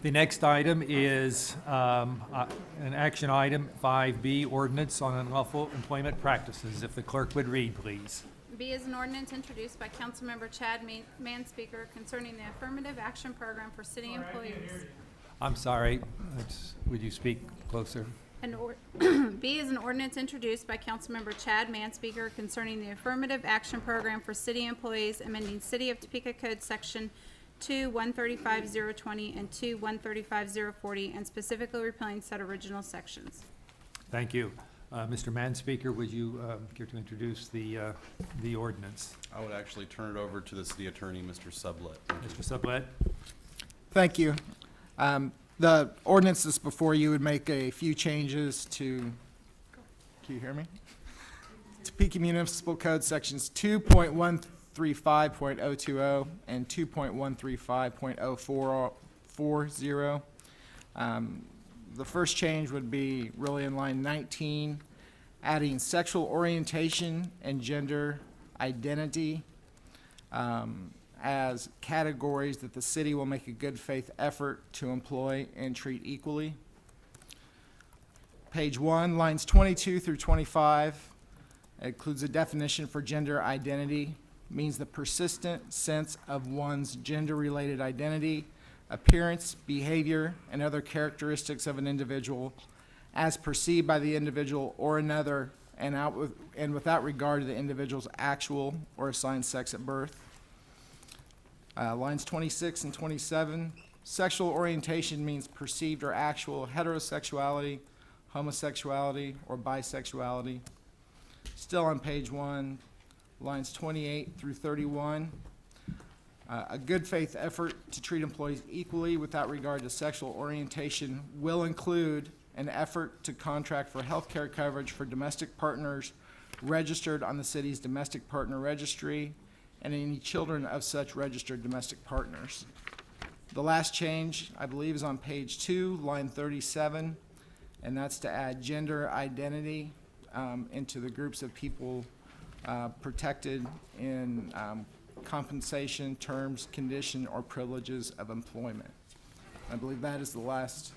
The next item is an action item 5B, ordinance on unlawful employment practices. If the clerk would read, please. B is an ordinance introduced by Councilmember Chad Manspeaker concerning the affirmative action program for city employees. I'm sorry, would you speak closer? B is an ordinance introduced by Councilmember Chad Manspeaker concerning the affirmative action program for city employees, amending City of Topeka Code Section 2-135020 and 2-135040, and specifically repealing said original sections. Thank you. Mr. Manspeaker, would you care to introduce the ordinance? I would actually turn it over to the city attorney, Mr. Sublett. Mr. Sublett? Thank you. The ordinances before you would make a few changes to, can you hear me? Topeka Municipal Code Sections 2.135.020 and 2.135.040. The first change would be really in line 19, adding sexual orientation and gender identity as categories that the city will make a good faith effort to employ and treat equally. Page 1, lines 22 through 25, includes a definition for gender identity, means the persistent sense of one's gender-related identity, appearance, behavior, and other characteristics of an individual as perceived by the individual or another and without regard to the individual's actual or assigned sex at birth. Lines 26 and 27, sexual orientation means perceived or actual heterosexuality, homosexuality, or bisexuality. Still on page 1, lines 28 through 31, a good faith effort to treat employees equally without regard to sexual orientation will include an effort to contract for health care coverage for domestic partners registered on the city's domestic partner registry and any children of such registered domestic partners. The last change, I believe, is on page 2, line 37, and that's to add gender identity into the groups of people protected in compensation, terms, condition, or privileges of employment. I believe that is the last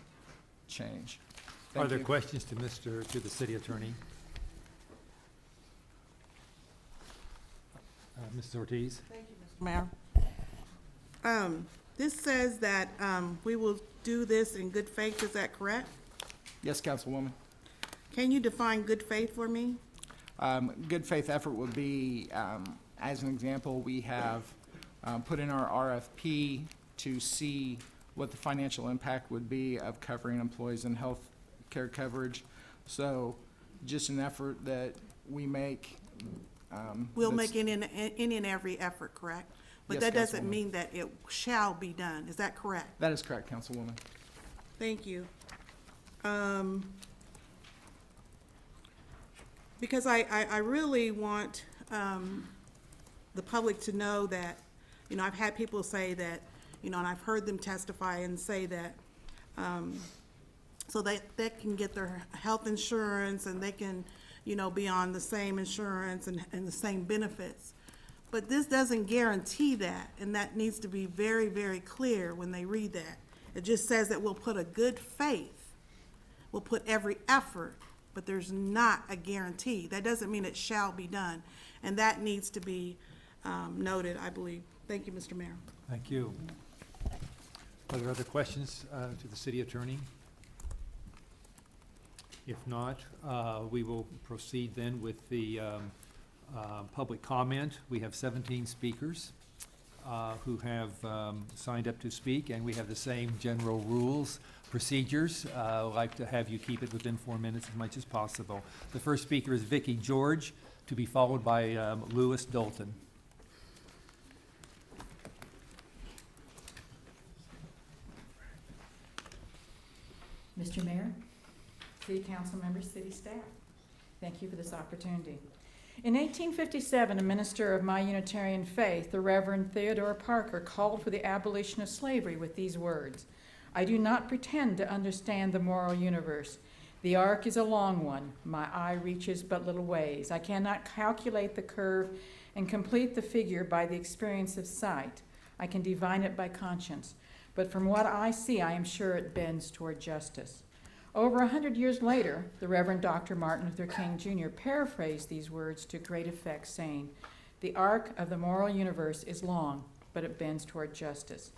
change. Thank Are there you. questions to the city attorney? Mrs. Ortiz? Thank you, Mr. Mayor. This says that we will do this in good faith, is that correct? Yes, Councilwoman. Can you define good faith for me? Good faith effort would be, as an example, we have put in our RFP to see what the financial impact would be of covering employees in health care coverage. So just an effort that we make. We'll make any and every effort, correct? But Yes, that doesn't Councilwoman. mean that it shall be done, is that correct? That is correct, Councilwoman. Thank you. Because I really want the public to know that, you know, I've had people say that, you know, and I've heard them testify and say that, so they can get their health insurance and they can, you know, be on the same insurance and the same benefits. But this doesn't guarantee that, and that needs to be very, very clear when they read that. It just says that we'll put a good faith, we'll put every effort, but there's not a guarantee. That doesn't mean it shall be done, and that needs to be noted, I believe. Thank you, Mr. Mayor. Thank you. Are there other questions to the city attorney? If not, we will proceed then with the public comment. We have 17 speakers who have signed up to speak, and we have the same general rules, procedures. I'd like to have you keep it within 4 minutes as much as possible. The first speaker is Vicki George, to be followed by Louis Dalton. Mr. Mayor, City Council members, City staff, thank you for this opportunity. In 1857, a minister of my Unitarian faith, the Reverend Theodore Parker, called for the abolition of slavery with these words: "I do not pretend to understand the moral universe. The arc is a long one. My eye reaches but little ways. I cannot calculate the curve and complete the figure by the experience of sight. I can divine it by conscience. but from what I see, I am sure it bends toward justice. Over 100 years later, the Reverend Dr. Martin Luther King Jr. paraphrased these words to great effect, saying, "The arc of the moral universe is long, but it bends toward justice."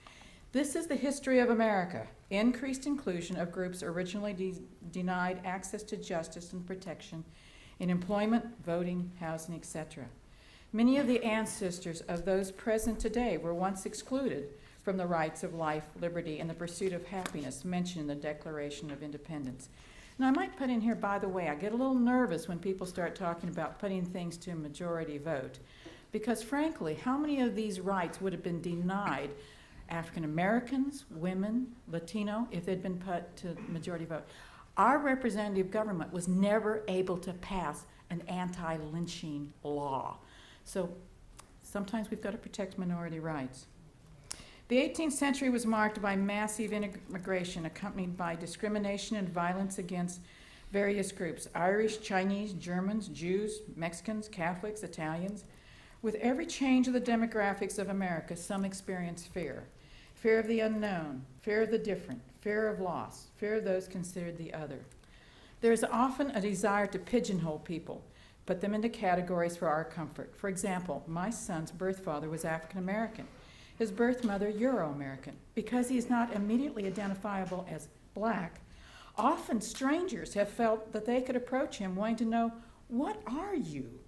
This is the history of America: increased inclusion of groups originally denied access to justice and protection in employment, voting, housing, etc. Many of the ancestors of those present today were once excluded from the rights of life, liberty, and the pursuit of happiness mentioned in the Declaration of Independence. And I might put in here, by the way, I get a little nervous when people start talking about putting things to a majority vote, because frankly, how many of these rights would have been denied African Americans, women, Latino, if they'd been put to majority vote? Our representative government was never able to pass an anti-lynching law. So sometimes we've got to protect minority rights. The 18th century was marked by massive immigration accompanied by discrimination and violence against various groups: Irish, Chinese, Germans, Jews, Mexicans, Catholics, Italians. With every change of the demographics of America, some experience fear. Fear of the unknown, fear of the different, fear of loss, fear of those considered the other. There is often a desire to pigeonhole people, put them into categories for our comfort. For example, my son's birth father was African American, his birth mother Euro-American. Because he is not immediately identifiable as black, often strangers have felt that they could approach him wanting to know, "What are you?"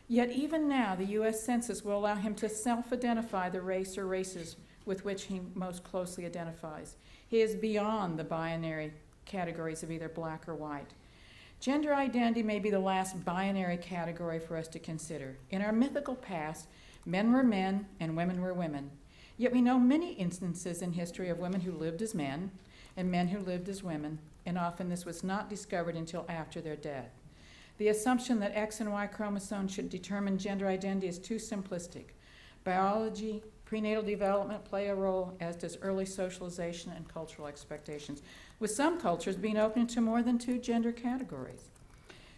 Yet even now, the U.S. Census will allow him to self-identify the race or races with which he most closely identifies. He is beyond the binary categories of either black or white. Gender identity may be the last binary category for us to consider. In our mythical past, men were men and women were women. Yet we know many instances in history of women who lived as men and men who lived as women, and often this was not discovered until after their death. The assumption that X and Y chromosomes should determine gender identity is too simplistic. Biology, prenatal development play a role, as does early socialization and cultural expectations, with some cultures being open to more than two gender categories.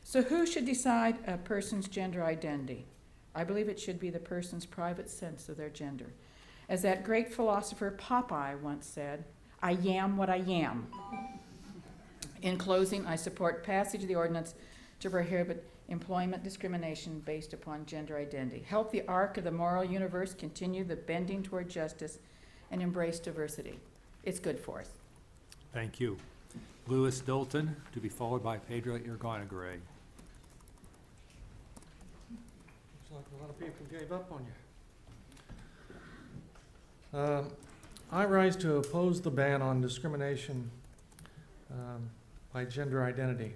So who should decide a person's gender identity? I believe it should be the person's private sense of their gender. As that great philosopher Popeye once said, "I am what I am." In closing, I support passage of the ordinance to prohibit employment discrimination based upon gender identity. Help the arc of the moral universe continue the bending toward justice and embrace diversity. It's good for us. Thank you. Louis Dalton, to be followed by Pedro Irgonagray. Looks like a lot of people gave up on you. I rise to oppose the ban on discrimination by gender identity.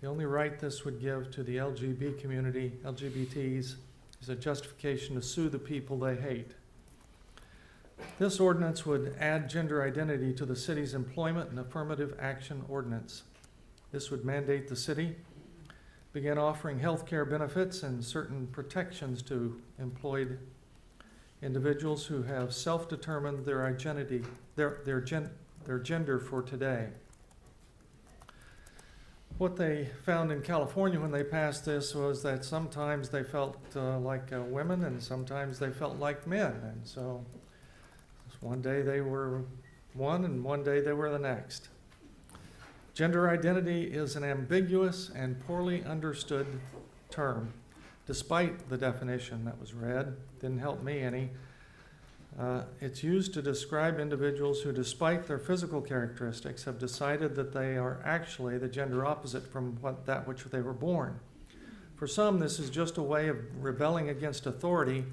The only right this would give to the LGBT community, LGBTs, is a justification to sue the people they hate. This ordinance would add gender identity to the city's employment and affirmative action ordinance. This would mandate the city begin offering health care benefits and certain protections to employed individuals who have self-determined their identity, their gender for today. What they found in California when they passed this was that sometimes they felt like women and sometimes they felt like men. And so one day they were one and one day they were the next. Gender identity is an ambiguous and poorly understood term. Despite the definition that was read, didn't help me any. It's used to describe individuals who, despite their physical characteristics, have decided that they are actually the gender opposite from that which they were born. For some, this is just a way of rebelling against authority,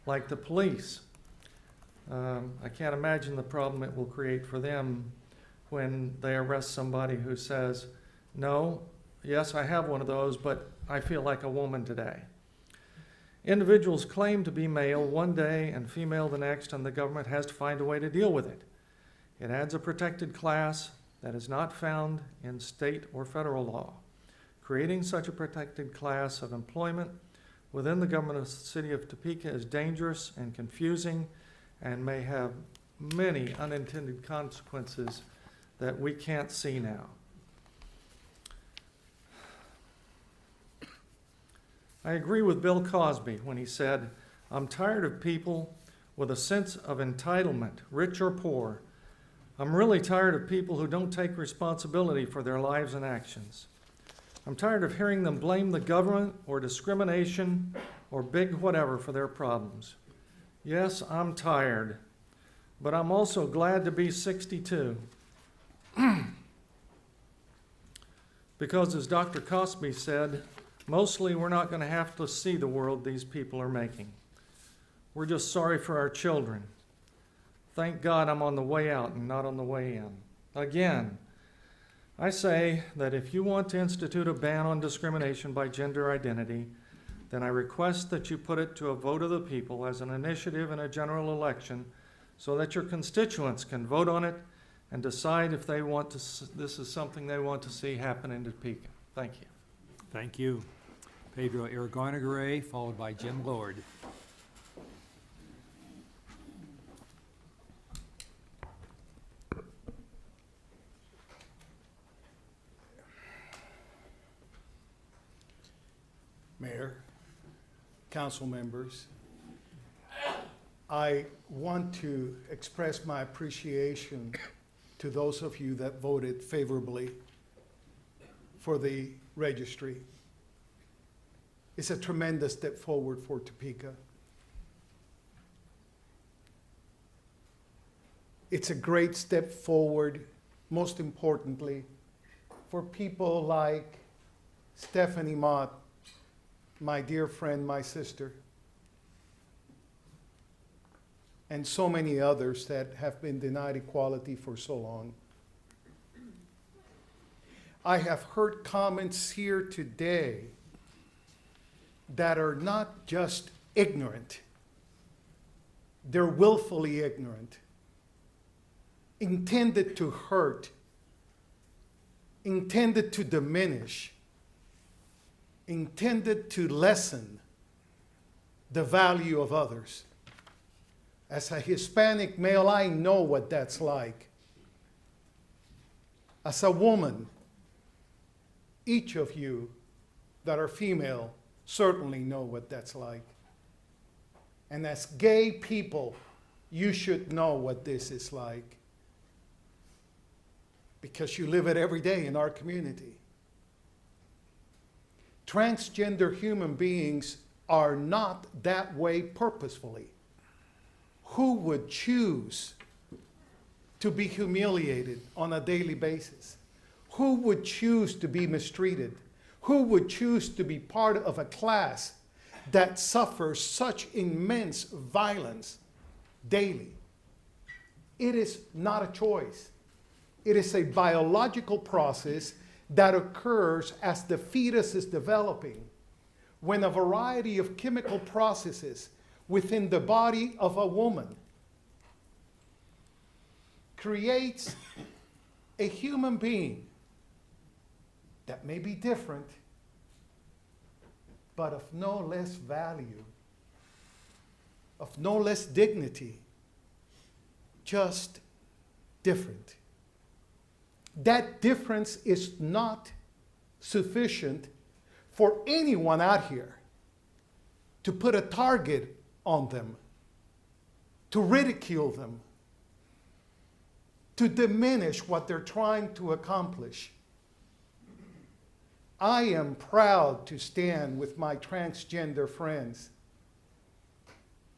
like the police. I can't imagine the problem it will create for them when they arrest somebody who says, "No, yes, I have one of those, but I feel like a woman today." Individuals claim to be male one day and female the next, and the government has to find a way to deal with it. It adds a protected class that is not found in state or federal law. Creating such a protected class of employment within the government of the city of Topeka is dangerous and confusing and may have many unintended consequences that we can't see now. I agree with Bill Cosby when he said, "I'm tired of people with a sense of entitlement, rich or poor, I'm really tired of people who don't take responsibility for their lives and actions. I'm tired of hearing them blame the government or discrimination or big whatever for their problems. Yes, I'm tired, but I'm also glad to be 62. Because as Dr. Cosby said, mostly we're not going to have to see the world these people are making. We're just sorry for our children. Thank God I'm on the way out and not on the way in. Again, I say that if you want to institute a ban on discrimination by gender identity, then I request that you put it to a vote of the people as an initiative in a general election so that your constituents can vote on it and decide if they want to, this is something they want to see happen in Topeka. Thank you. Thank you. Pedro Aragonagaray, followed by Jim Lord. Mayor, council members, I want to express my appreciation to those of you that voted favorably for the registry. It's a tremendous step forward for Topeka. It's a great step forward, most importantly, for people like Stephanie Mott, my dear friend, my sister, and so many others that have been denied equality for so long. I have heard comments here today that are not just ignorant, they're willfully ignorant, intended to hurt, intended to diminish, intended to lessen the value of others. As a Hispanic male, I know what that's like. As a woman, each of you that are female certainly know what that's like. And as gay people, you should know what this is like, because you live it every day in our community. Transgender human beings are not that way purposefully. Who would choose to be humiliated on a daily basis? Who would choose to be mistreated? Who would choose to be part of a class that suffers such immense violence daily? It is not a choice. It is a biological process that occurs as the fetus is developing, when a variety of chemical processes within the body of a woman creates a human being that may be different, but of no less value, of no less dignity, just different. That difference is not sufficient for anyone out here to put a target on them, to ridicule them, to diminish what they're trying to accomplish. I am proud to stand with my transgender friends.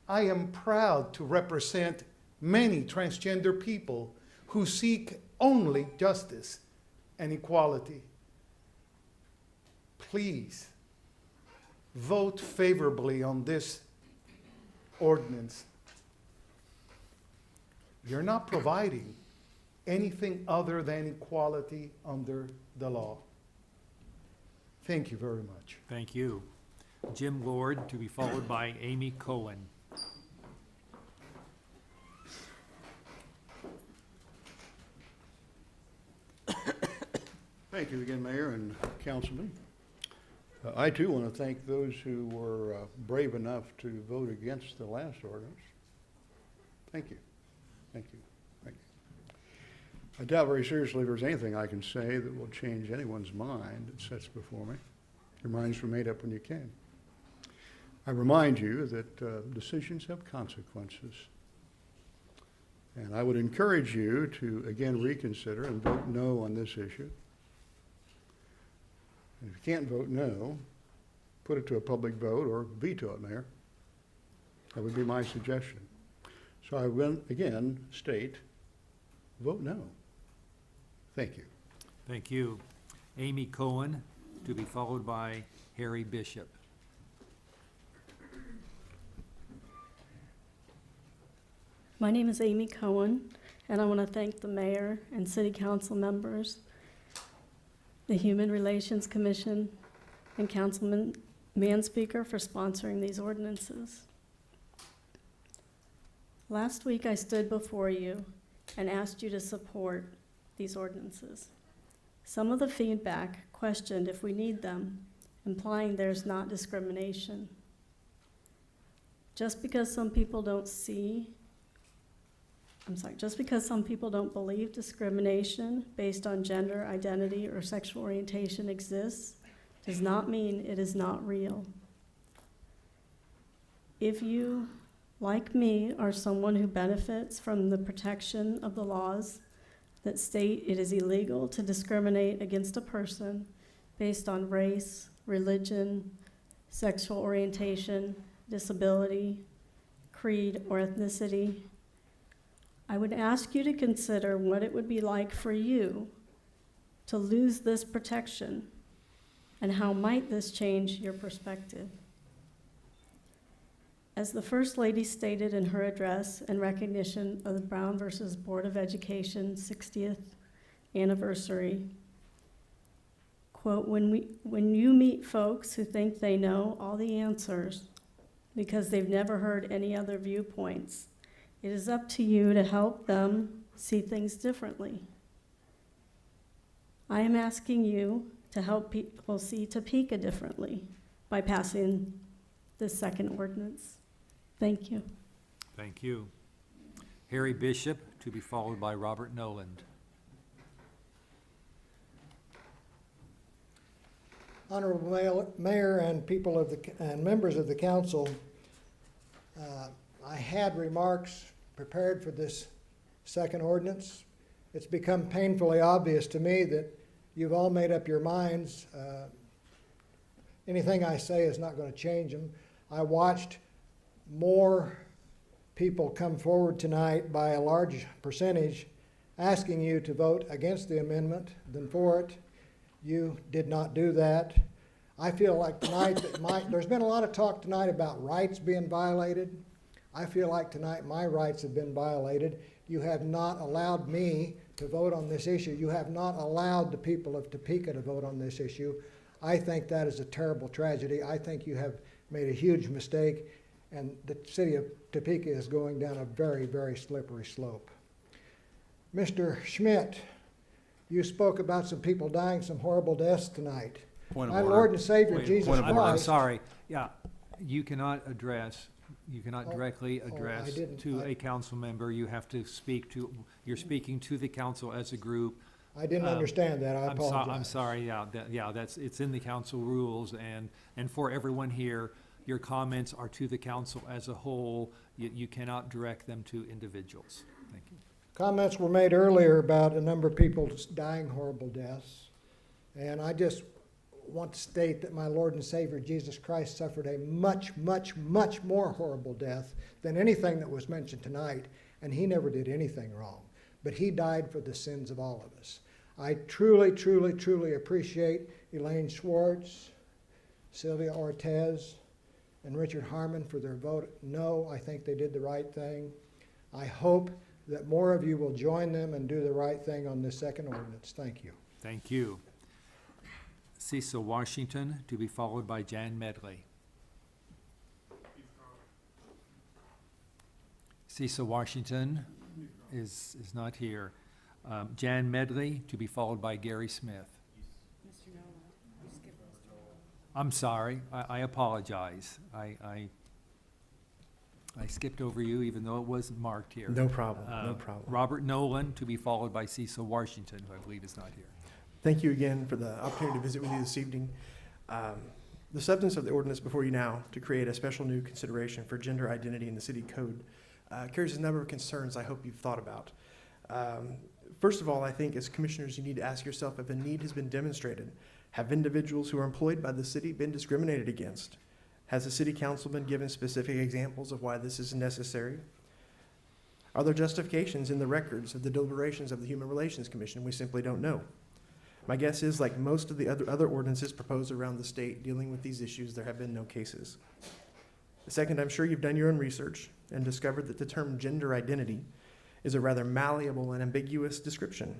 I am proud to represent many transgender people who seek only justice and equality. Please vote favorably on this ordinance. You're not providing anything other than equality under the law. Thank you very much. Thank you. Jim Lord, to be followed by Amy Cohen. Thank you again, Mayor and Councilman. I too want to thank those who were brave enough to vote against the last ordinance. Thank you. Thank you. Thank you. I doubt very seriously there's anything I can say that will change anyone's mind that sits before me. Your minds were made up when you came. I remind you that decisions have consequences. And I would encourage you to, again, reconsider and vote no on this issue. And if you can't vote no, put it to a public vote or veto it, Mayor. That would be my suggestion. So I will, again, state, vote no. Thank you. Thank you. Amy Cohen, to be followed by Harry Bishop. My name is Amy Cohen, and I want to thank the mayor and city council members, the Human Relations Commission, and Councilman Manspeaker for sponsoring these ordinances. Last week, I stood before you and asked you to support these ordinances. Some of the feedback questioned if we need them, implying there's not discrimination. Just because some people don't believe discrimination based on gender, identity, or sexual orientation exists, does not mean it is not real. If you, like me, are someone who benefits from the protection of the laws that state it is illegal to discriminate against a person based on race, religion, sexual orientation, disability, creed, or ethnicity, I would ask you to consider what it would be like for you to lose this protection, and how might this change your perspective. As the First Lady stated in her address in recognition of the Brown versus Board of Education 60th anniversary, quote, when you meet folks who think they know all the answers because they've never heard any other viewpoints, it is up to you to help them see things differently. I am asking you to help people see Topeka differently by passing this second ordinance. Thank you. Thank you. Harry Bishop, to be followed by Robert Noland. Honorable Mayor and people of and members of the council, I had remarks prepared for this second ordinance. It's become painfully obvious to me that you've all made up your minds. Anything I say is not going to change them. I watched more people come forward tonight by a large percentage asking you to vote against the amendment than for it. You did not do that. I feel like tonight that there's been a lot of talk tonight about rights being violated. I feel like tonight my rights have been violated. You have not allowed me to vote on this issue. You have not allowed the people of Topeka to vote on this issue. I think that is a terrible tragedy. I think you have made a huge mistake, and the city of Topeka is going down a very, very slippery slope. Mr. Schmidt, you spoke about some people dying some horrible deaths tonight. Point of My order. Lord and Savior, Wait, Jesus point of Christ. order. I'm sorry. Yeah, you cannot directly I address didn't. to a council member. You have to speak to, you're speaking to the council as a group. I didn't understand that. I I'm apologize. sorry, it's in the council rules, and for everyone here, your comments are to the council as a whole. You cannot direct them to individuals. Thank you. Comments were made earlier about a number of people dying horrible deaths. And I just want to state that my Lord and Savior Jesus Christ suffered a much, much, much more horrible death than anything that was mentioned tonight, and he never did anything wrong. But he died for the sins of all of us. I truly, truly, truly appreciate Elaine Schwartz, Sylvia Ortez, and Richard Harmon for their vote no. I think they did the right thing. I hope that more of you will join them and do the right thing on this second ordinance. Thank you. Thank you. Cecil Washington, to be followed by Jan Medley. Cecil Washington is not here. Jan Medley, to be followed by Gary Smith. I'm sorry, I apologize. I skipped over you even though it wasn't marked here. No problem, no problem. Robert Nolan, to be followed by Cecil Washington, who I believe is not here. Thank you again for the opportunity to visit with you this evening. The substance of the ordinance before you now to create a special new consideration for gender identity in the city code carries a number of concerns I hope you've thought about. First of all, I think as commissioners, you need to ask yourself if a need has been demonstrated. Have individuals who are employed by the city been discriminated against? Has the city council been given specific examples of why this is necessary? Are there justifications in the records of the deliberations of the Human Relations Commission? We simply don't know. My guess is, like most of the other ordinances proposed around the state dealing with these issues, there have been no cases. Second, I'm sure you've done your own research and discovered that the term gender identity is a rather malleable and ambiguous description.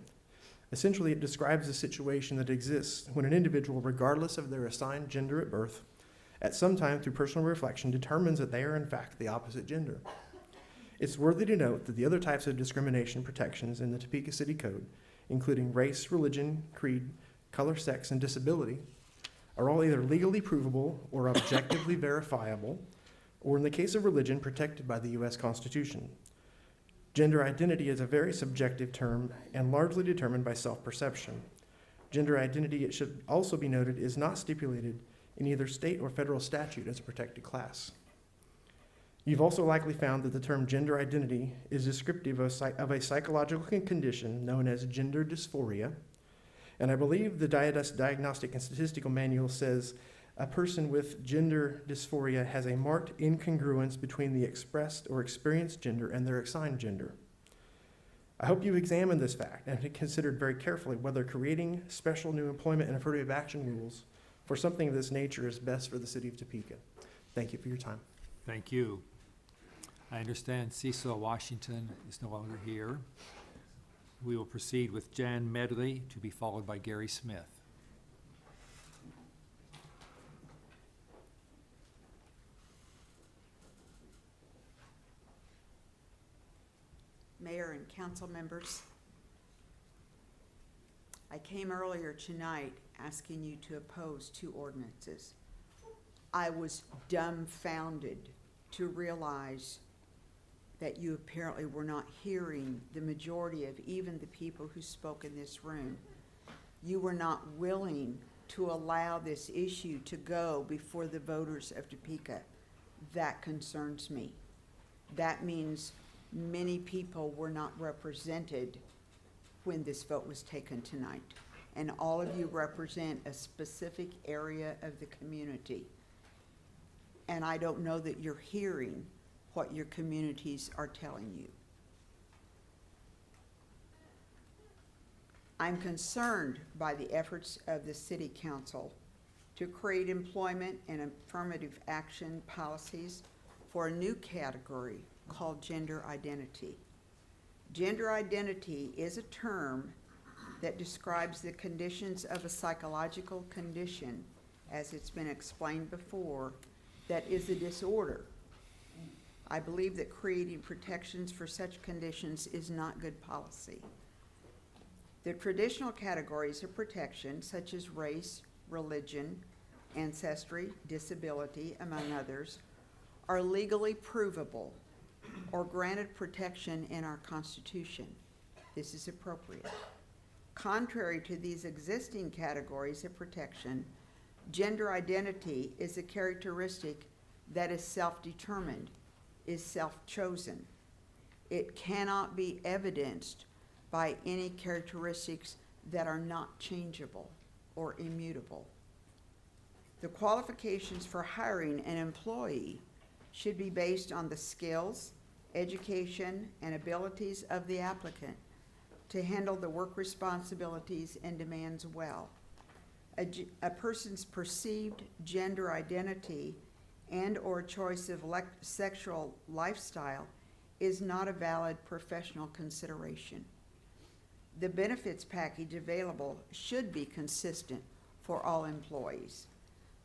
Essentially, it describes a situation that exists when an individual, regardless of their assigned gender at birth, at some time through personal reflection determines that they are in fact the opposite gender. It's worthy to note that the other types of discrimination protections in the Topeka City Code, including race, religion, creed, color, sex, and disability, are all either legally provable or objectively verifiable, or in the case of religion, protected by the U.S. Constitution. Gender identity is a very subjective term and largely determined by self-perception. Gender identity, it should also be noted, is not stipulated in either state or federal statute as a protected class. You've also likely found that the term gender identity is descriptive of a psychological condition known as gender dysphoria, and I believe the Diagnostic and Statistical Manual says a person with gender dysphoria has a marked incongruence between the expressed or experienced gender and their assigned gender. I hope you've examined this fact and have considered very carefully whether creating special new employment and affirmative action rules for something of this nature is best for the city of Topeka. Thank you for your time. Thank you. I understand Cecil Washington is no longer here. We will proceed with Jan Medley, to be followed by Gary Smith. Mayor and council members, I came earlier tonight asking you to oppose 2 ordinances. I was dumbfounded to realize that you apparently were not hearing the majority of even the people who spoke in this room. You were not willing to allow this issue to go before the voters of Topeka. That concerns me. That means many people were not represented when this vote was taken tonight. And all of you represent a specific area of the community. And I don't know that you're hearing what your communities are telling you. I'm concerned by the efforts of the City Council to create employment and affirmative action policies for a new category called gender identity. Gender identity is a term that describes the conditions of a psychological condition, as it's been explained before, that is a disorder. I believe that creating protections for such conditions is not good policy. The traditional categories of protection, such as race, religion, ancestry, disability, among others, are legally provable or granted protection in our Constitution. This is appropriate. Contrary to these existing categories of protection, gender identity is a characteristic that is self-determined, is self-chosen. It cannot be evidenced by any characteristics that are not changeable or immutable. The qualifications for hiring an employee should be based on the skills, education, and abilities of the applicant to handle the work responsibilities and demands well. A person's perceived gender identity and/or choice of sexual lifestyle is not a valid professional consideration. The benefits package available should be consistent for all employees.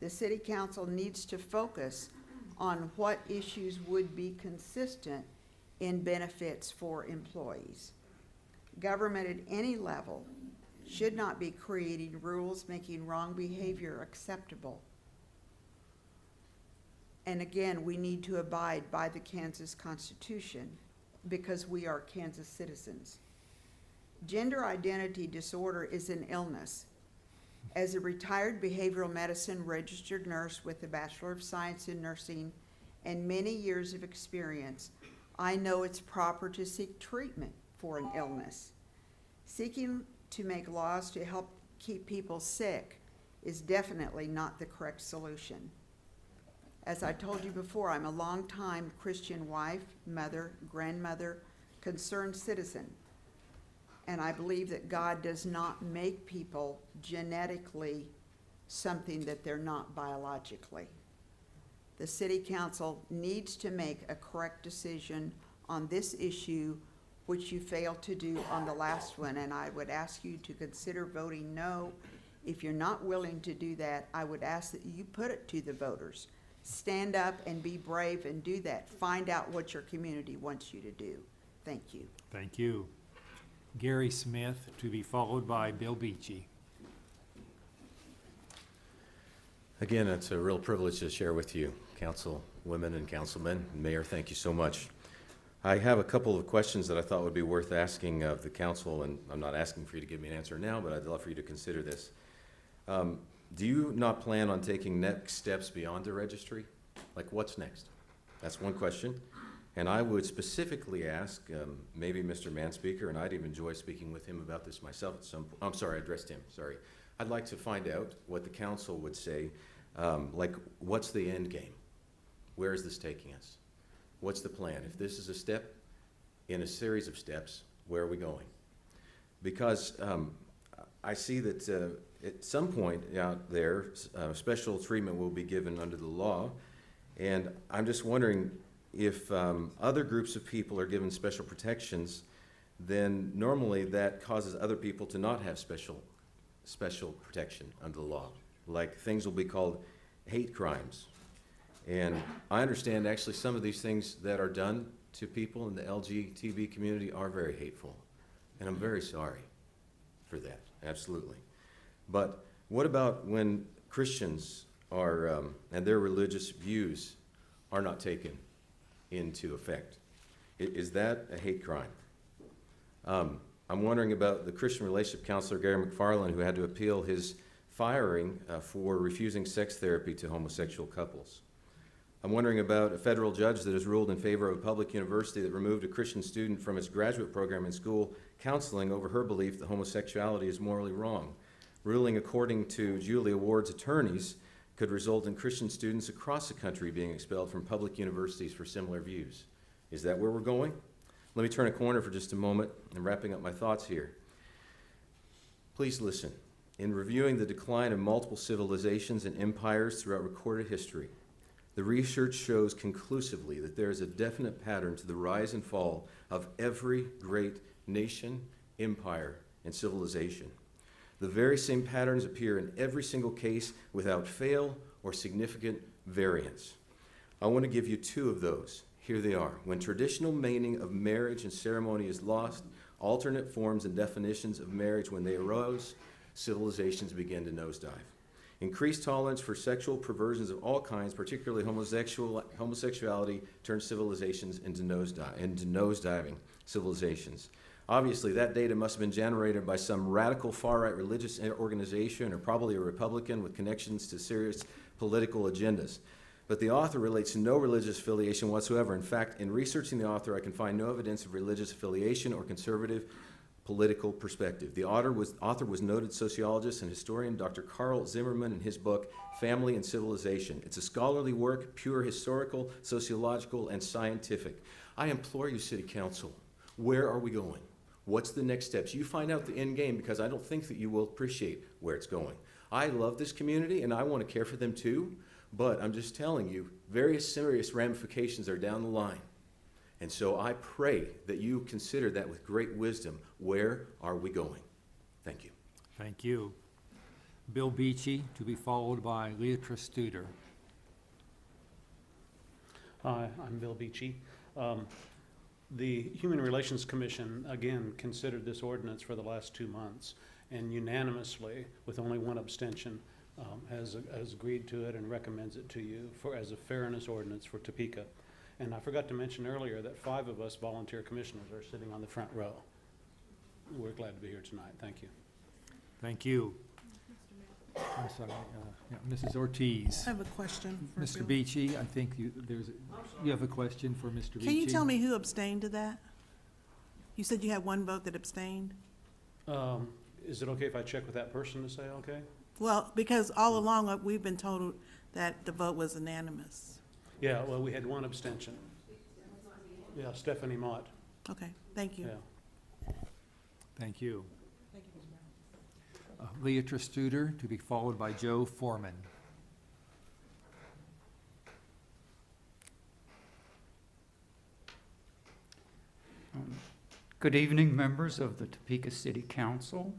The City Council needs to focus on what issues would be consistent in benefits for employees. Government at any level should not be creating rules making wrong behavior acceptable. And again, we need to abide by the Kansas Constitution because we are Kansas citizens. Gender identity disorder is an illness. As a retired behavioral medicine registered nurse with a Bachelor of Science in Nursing and many years of experience, I know it's proper to seek treatment for an illness. Seeking to make laws to help keep people sick is definitely not the correct solution. As I told you before, I'm a longtime Christian wife, mother, grandmother, concerned citizen. And I believe that God does not make people genetically something that they're not biologically. The city council needs to make a correct decision on this issue, which you failed to do on the last one, and I would ask you to consider voting no. If you're not willing to do that, I would ask that you put it to the voters. Stand up and be brave and do that. Find out what your community wants you to do. Thank you. Thank you. Gary Smith, to be followed by Bill Beachy. Again, it's a real privilege to share with you, councilwomen and councilmen. Mayor, thank you so much. I have a couple of questions that I thought would be worth asking of the council, and I'm not asking for you to give me an answer now, but I'd love for you to consider this. Do you not plan on taking next steps beyond the registry? Like, what's next? That's one question. And I would specifically ask, maybe Mr. Manspeaker, and I'd even enjoy speaking with him about this myself at some point. I'm sorry, I addressed him, sorry. I'd like to find out what the council would say, like, what's the end game? Where is this taking us? What's the plan? If this is a step in a series of steps, where are we going? Because I see that at some point out there, special treatment will be given under the law, and I'm just wondering if other groups of people are given special protections, then normally that causes other people to not have special protection under the law. Like, things will be called hate crimes. And I understand actually some of these things that are done to people in the LGBT community are very hateful. And I'm very sorry for that, absolutely. But what about when Christians are, and their religious views are not taken into effect? Is that a hate crime? I'm wondering about the Christian relationship counselor, Gary McFarland, who had to appeal his firing for refusing sex therapy to homosexual couples. I'm wondering about a federal judge that has ruled in favor of a public university that removed a Christian student from its graduate program in school counseling over her belief that homosexuality is morally wrong. Ruling according to Julia Ward's attorneys could result in Christian students across the country being expelled from public universities for similar views. Is that where we're going? Let me turn a corner for just a moment. I'm wrapping up my thoughts here. Please listen. In reviewing the decline of multiple civilizations and empires throughout recorded history, the research shows conclusively that there is a definite pattern to the rise and fall of every great nation, empire, and civilization. The very same patterns appear in every single case without fail or significant variance. I want to give you two of those. Here they are. When traditional meaning of marriage and ceremony is lost, alternate forms and definitions of marriage, when they arose, civilizations began to nosedive. Increased tolerance for sexual perversions of all kinds, particularly homosexuality, turned civilizations into nosediving civilizations. Obviously, that data must have been generated by some radical far-right religious organization, or probably a Republican with connections to serious political agendas. But the author relates no religious affiliation whatsoever. In fact, in researching the author, I can find no evidence of religious affiliation or conservative political perspective. The author was noted sociologist and historian Dr. Carl Zimmerman in his book, Family and Civilization. It's a scholarly work, pure historical, sociological, and scientific. I implore you, City Council, where are we going? What's the next steps? You find out the end game, because I don't think that you will appreciate where it's going. I love this community, and I want to care for them too, but I'm just telling you, various serious ramifications are down the line. And so I pray that you consider that with great wisdom. Where are we going? Thank you. Thank you. Bill Beachy, to be followed by Leatra Studer. Hi, I'm Bill Beachy. The Human Relations Commission, again, considered this ordinance for the last 2 months, and unanimously, with only one abstention, has agreed to it and recommends it to you as a fairness ordinance for Topeka. And I forgot to mention earlier that 5 of us volunteer commissioners are sitting on the front row. We're glad to be here tonight. Thank you. Thank you. I'm sorry, yeah, Mrs. Ortiz. I have a question for Mr. Bill. Beachy, I think you have a question for Mr. Beachy? Can you tell me who abstained to that? You said you had one vote that abstained? Is it okay if I check with that person to say okay? Well, because all along, we've been told that the vote was unanimous. Yeah, well, we had one abstention. Yeah, Stephanie Mott, Okay, thank you. yeah. Thank you. Leah Trustuder, to be followed by Joe Foreman. Good evening, members of the Topeka City Council.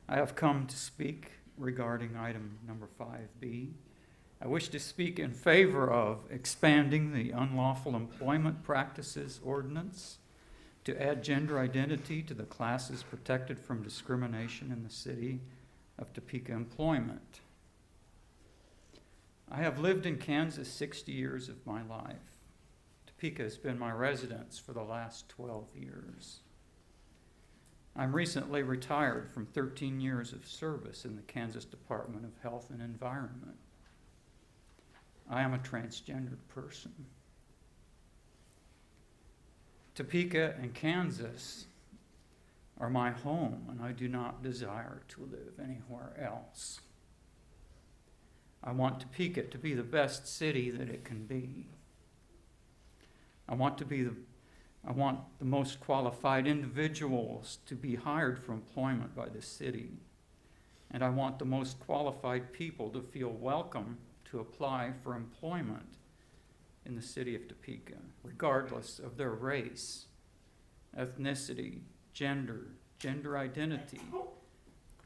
I have come to speak regarding item number 5B. I wish to speak in favor of expanding the unlawful employment practices ordinance to add gender identity to the classes protected from discrimination in the city of Topeka employment. I have lived in Kansas 60 years of my life. Topeka has been my residence for the last 12 years. I'm recently retired from 13 years of service in the Kansas Department of Health and Environment. I am a transgendered person. Topeka and Kansas are my home, and I do not desire to live anywhere else. I want Topeka to be the best city that it can be. I want the most qualified individuals to be hired for employment by the city. And I want the most qualified people to feel welcome to apply for employment in the city of Topeka, regardless of their race, ethnicity, gender identity,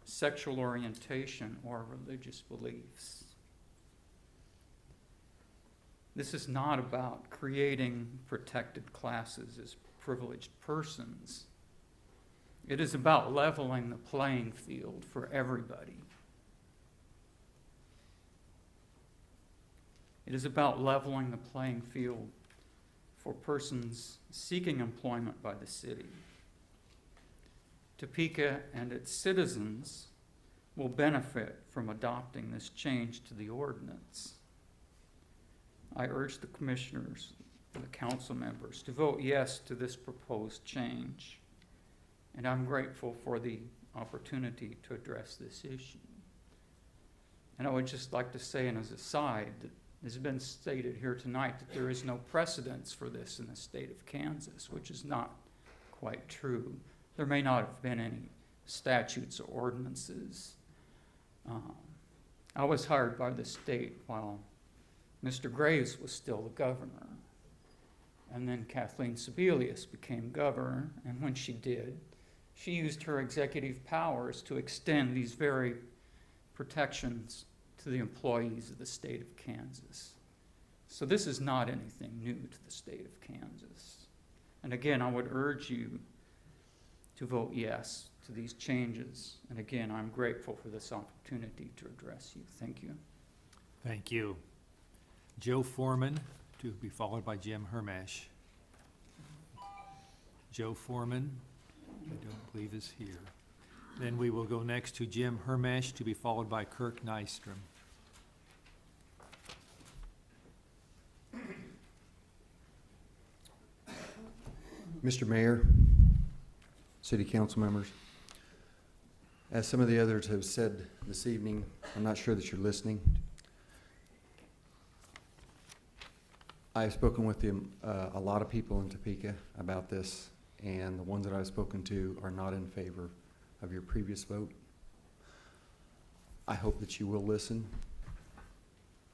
sexual orientation, or religious beliefs. This is not about creating protected classes as privileged persons. It is about leveling the playing field for everybody. It is about leveling the playing field for persons seeking employment by the city. Topeka and its citizens will benefit from adopting this change to the ordinance. I urge the commissioners and the council members to vote yes to this proposed change, and I'm grateful for the opportunity to address this issue. And I would just like to say, and as a side, that it has been stated here tonight that there is no precedence for this in the state of Kansas, which is not quite true. There may not have been any statutes or ordinances. I was hired by the state while Mr. Graves was still the governor. And then Kathleen Sebelius became governor, and when she did, she used her executive powers to extend these very protections to the employees of the state of Kansas. So this is not anything new to the state of Kansas. And again, I would urge you to vote yes to these changes. And again, I'm grateful for this opportunity to address you. Thank you. Thank you. Joe Foreman, to be followed by Jim Hermash. Joe Foreman, I don't believe is here. Then we will go next to Jim Hermash, to be followed by Kirk Nystrom. Mr. Mayor, City Council members, as some of the others have said this evening, I'm not sure that you're listening. I've spoken with a lot of people in Topeka about this, and the ones that I've spoken to are not in favor of your previous vote. I hope that you will listen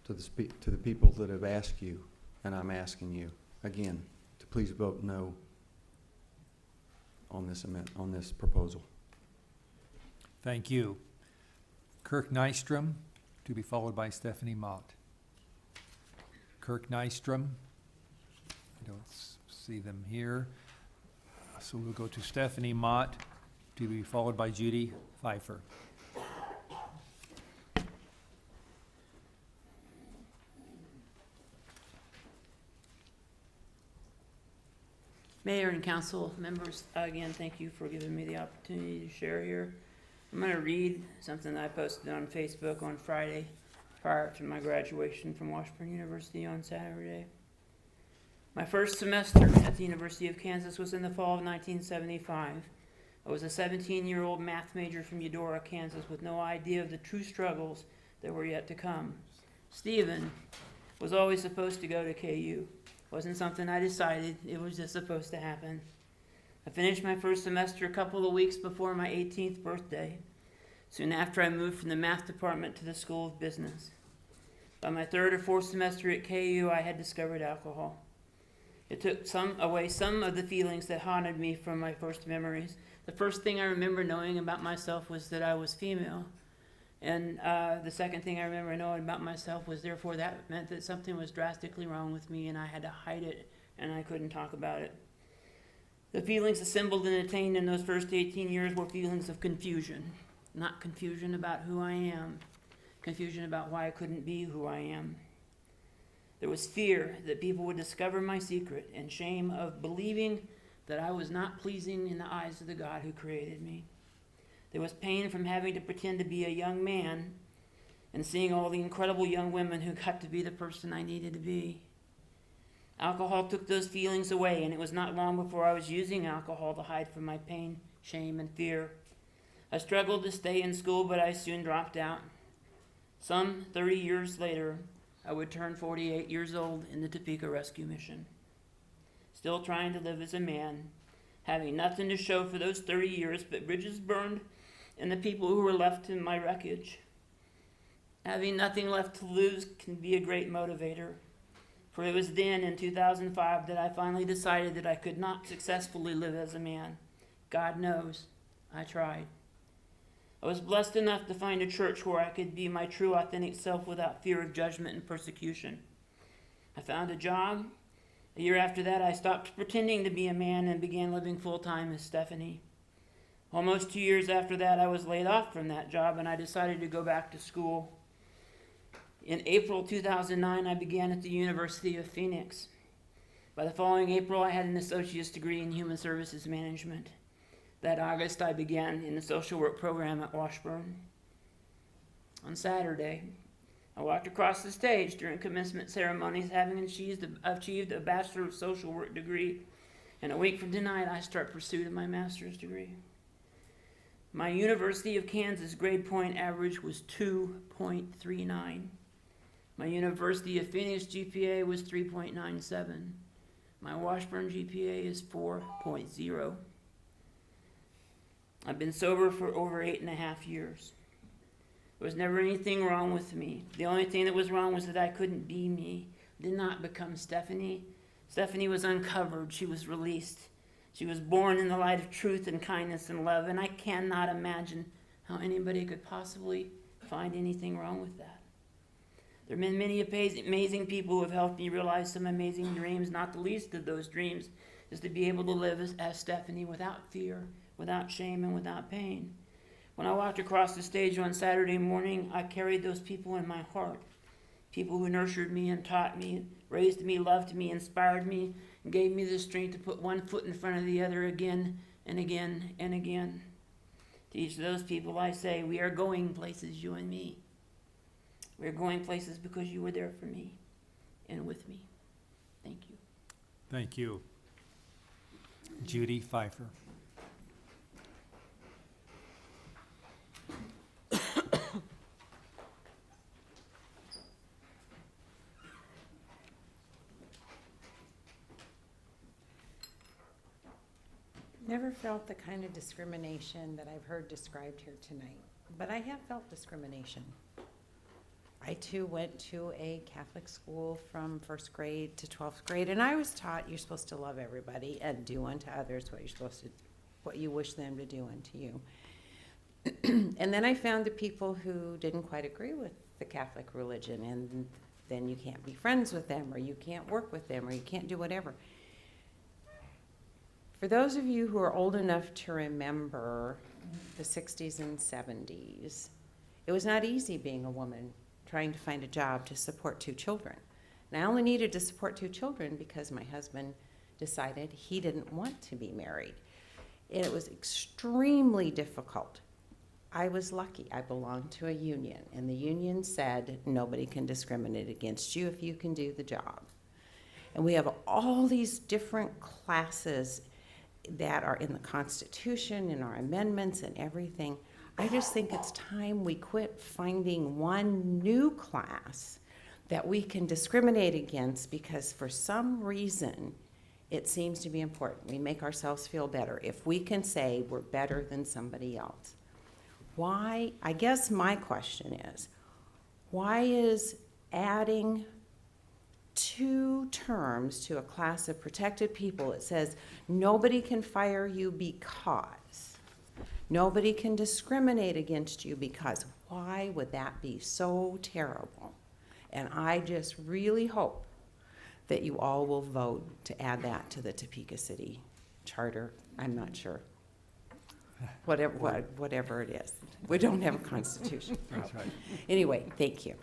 to the people that have asked you, and I'm asking you again to please vote no on this proposal. Thank you. Kirk Nystrom, to be followed by Stephanie Mott. Kirk Nystrom, I don't see them here. So we'll go to Stephanie Mott, to be followed by Judy Pfeiffer. Mayor and council members, again, thank you for giving me the opportunity to share here. I'm going to read something that I posted on Facebook on Friday prior to my graduation from Washburn University on Saturday. My first semester at the University of Kansas was in the fall of 1975. I was a 17-year-old math major from Eudora, Kansas, with no idea of the true struggles that were yet to come. Stephen was always supposed to go to KU. Wasn't something I decided, it was just supposed to happen. I finished my first semester a couple of weeks before my 18th birthday, soon after I moved from the math department to the School of Business. By my third or fourth semester at KU, I had discovered alcohol. It took away some of the feelings that haunted me from my first memories. The first thing I remember knowing about myself was that I was female. And the second thing I remember knowing about myself was therefore that meant that something was drastically wrong with me and I had to hide it and I couldn't talk about it. The feelings assembled and attained in those first 18 years were feelings of confusion. Not confusion about who I am, confusion about why I couldn't be who I am. There was fear that people would discover my secret and shame of believing that I was not pleasing in the eyes of the God who created me. There was pain from having to pretend to be a young man and seeing all the incredible young women who got to be the person I needed to be. Alcohol took those feelings away, and it was not long before I was using alcohol to hide from my pain, shame, and fear. I struggled to stay in school, but I soon dropped out. Some 30 years later, I would turn 48 years old in the Topeka Rescue Mission. Still trying to live as a man, having nothing to show for those 30 years but bridges burned and the people who were left in my wreckage. Having nothing left to lose can be a great motivator. For it was then, in 2005, that I finally decided that I could not successfully live as a man. God knows, I tried. I was blessed enough to find a church where I could be my true, authentic self without fear of judgment and persecution. I found a job. A year after that, I stopped pretending to be a man and began living full-time as Stephanie. Almost 2 years after that, I was laid off from that job, and I decided to go back to school. In April 2009, I began at the University of Phoenix. By the following April, I had an associate's degree in human services management. That August, I began in the social work program at Washburn. On Saturday, I walked across the stage during commencement ceremonies, having achieved a Bachelor of Social Work degree. And a week from tonight, I start pursuit of my master's degree. My University of Kansas grade point average was 2.39. My University of Phoenix GPA was 3.97. My Washburn GPA is 4.0. I've been sober for over 8.5 years. There was never anything wrong with me. The only thing that was wrong was that I couldn't be me, did not become Stephanie. Stephanie was uncovered. She was released. She was born in the light of truth and kindness and love, and I cannot imagine how anybody could possibly find anything wrong with that. There have been many amazing people who have helped me realize some amazing dreams. Not the least of those dreams is to be able to live as Stephanie without fear, without shame, and without pain. When I walked across the stage on Saturday morning, I carried those people in my heart. People who nurtured me and taught me, raised me, loved me, inspired me, and gave me the strength to put one foot in front of the other again and again and again. To each of those people I say, we are going places, you and me. We are going places because you were there for me and with me. Thank you. Thank you. Judy Pfeiffer. Never felt the kind of discrimination that I've heard described here tonight, but I have felt discrimination. I too went to a Catholic school from first grade to 12th grade, and I was taught you're supposed to love everybody and do unto others what you wish them to do unto you. And then I found the people who didn't quite agree with the Catholic religion, and then you can't be friends with them, or you can't work with them, or you can't do whatever. For those of you who are old enough to remember the 60s and 70s, it was not easy being a woman trying to find a job to support 2 children. And I only needed to support 2 children because my husband decided he didn't want to be married. And it was extremely difficult I was lucky. I belonged to a union, and the union said nobody can discriminate against you if you can do the job. And we have all these different classes that are in the Constitution, in our amendments and everything. I just think it's time we quit finding one new class that we can discriminate against because for some reason it seems to be important. We make ourselves feel better if we can say we're better than somebody else. Why, I guess my question is, why is adding 2 terms to a class of protected people, it says nobody can fire you because, nobody can discriminate against you because, why would that be so terrible? And I just really hope that you all will vote to add that to the Topeka City Charter. I'm not sure. Whatever it is. We don't have a constitution. That's right. Anyway, thank you.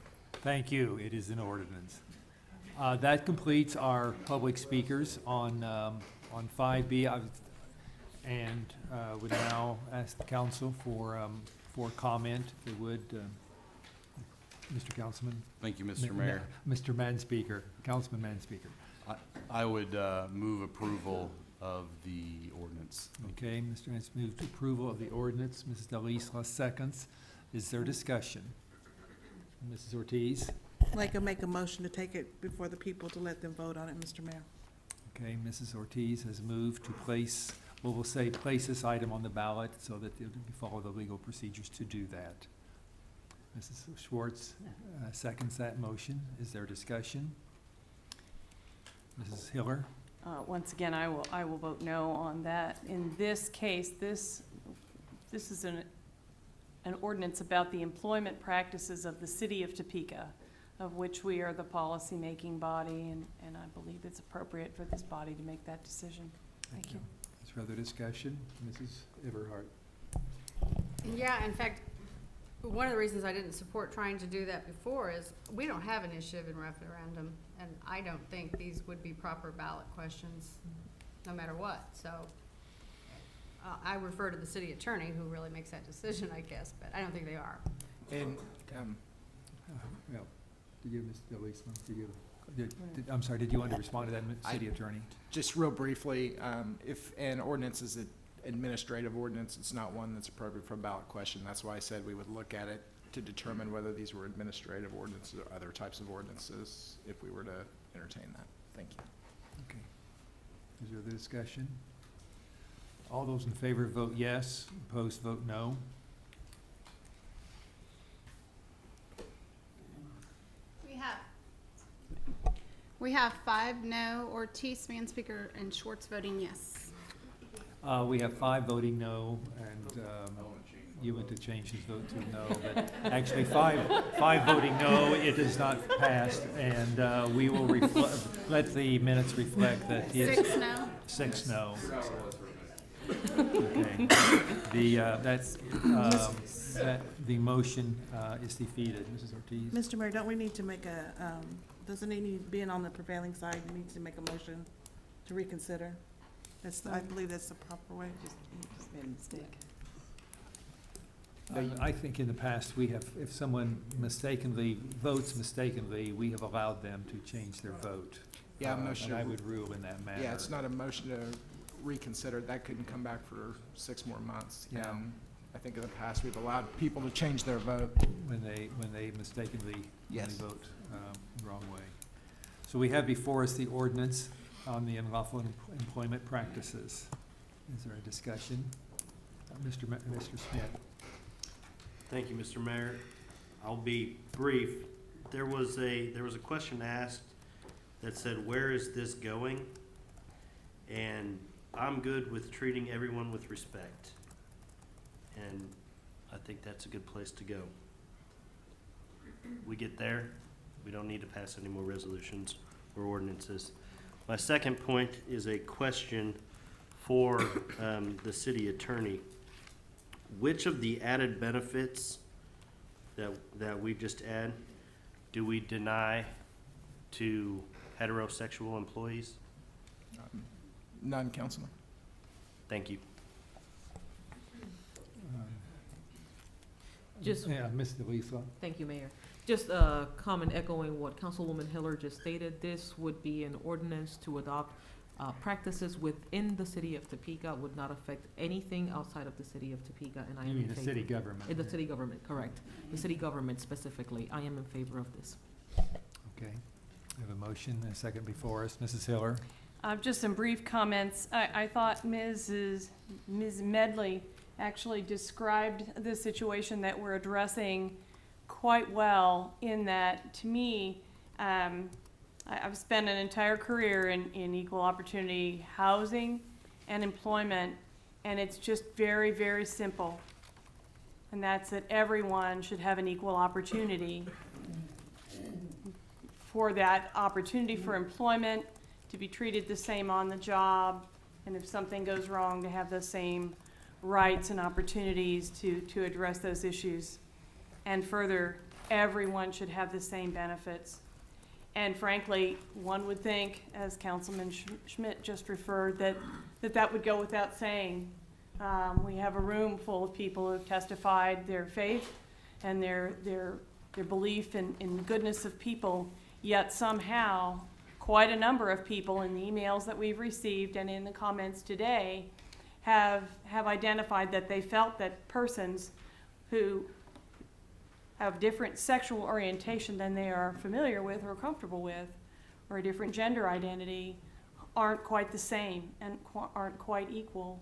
Thank you. It is an ordinance. That completes our public speakers on 5B. And would now ask the council for comment, if they would. Mr. Councilman? Thank you, Mr. Mayor. Mr. Manspeaker, Councilman Manspeaker. I would move approval of the ordinance. Okay, Mr. Manspeaker moved approval of the ordinance. Mrs. Delisla seconds. Is there discussion? Mrs. Ortiz? Like to make a motion to take it before the people to let them vote on it, Mr. Mayor. Okay, Mrs. Ortiz has moved to place, well, we'll say place this item on the ballot so that you follow the legal procedures to do that. Mrs. Schwartz seconds that motion. Is there discussion? Mrs. Hiller? Once again, I will vote no on that. In this case, this is an ordinance about the employment practices of the city of Topeka, of which we are the policy-making body, and I believe it's appropriate for this body to make that decision. Thank you. Is there other discussion? Mrs. Everhart? Yeah, in fact, one of the reasons I didn't support trying to do that before is we don't have initiative in referendum, and I don't think these would be proper ballot questions no matter what. So I refer to the city attorney who really makes that decision, I guess, but I don't think they are. And, Well, did you, Ms. Delisla, I'm sorry, did you want to respond to that, city attorney? just real briefly, if an ordinance is an administrative ordinance, it's not one that's appropriate for a ballot question. That's why I said we would look at it to determine whether these were administrative ordinances or other types of ordinances if we were to entertain that. Thank you. Okay. Is there other discussion? All those in favor vote yes, opposed vote no. We have 5 no, Ortiz, Manspeaker, and Schwartz voting yes. We have 5 voting no, and you went to change his vote to no, but actually 5 voting no, it is not passed, and we will let the minutes reflect that he is. 6 no? 6 no. Okay. The motion is defeated. Mrs. Ortiz? Mr. Mayor, don't we need to make a, doesn't it need, being on the prevailing side, you need to make a motion to reconsider? I believe that's the proper way. Just made a mistake. I think in the past, we have, if someone votes mistakenly, we have allowed them to change their vote. Yeah, I'm not sure. And I would rule in that manner. Yeah, it's not a motion to reconsider. That couldn't come back for 6 more months. Yeah. I think in the past, we've allowed people to change their vote. When they mistakenly Yes. vote the wrong way. So we have before us the ordinance on the unlawful employment practices. Is there a discussion? Mr. Smith? Thank you, Mr. Mayor. I'll be brief. There was a question asked that said, where is this going? And I'm good with treating everyone with respect. And I think that's a good place to go. We get there, we don't need to pass any more resolutions or ordinances. My second point is a question for the city attorney. Which of the added benefits that we just add do we deny to heterosexual employees? None, Councilman. Thank you. Just, Yeah, Mr. Lisa. thank you, Mayor. Just comment echoing what Councilwoman Hiller just stated. This would be an ordinance to adopt practices within the city of Topeka, would not affect anything outside of the city of Topeka, and I am You in mean the favor. city government? In the city government, correct. The city government specifically. I am in favor of this. Okay. We have a motion and a second before us. Mrs. Hiller? Just some brief comments. I thought Ms. Medley actually described the situation that we're addressing quite well, in that, to me, I've spent an entire career in equal opportunity housing and employment, and it's just very, very simple. And that's that everyone should have an equal opportunity for that opportunity for employment, to be treated the same on the job, and if something goes wrong, to have the same rights and opportunities to address those issues. And further, everyone should have the same benefits. And frankly, one would think, as Councilman Schmidt just referred, that would go without saying. We have a room full of people who have testified their faith and their belief in the goodness of people, yet somehow quite a number of people in the emails that we've received and in the comments today have identified that they felt that persons who have different sexual orientation than they are familiar with or comfortable with, or a different gender identity, aren't quite the same and aren't quite equal.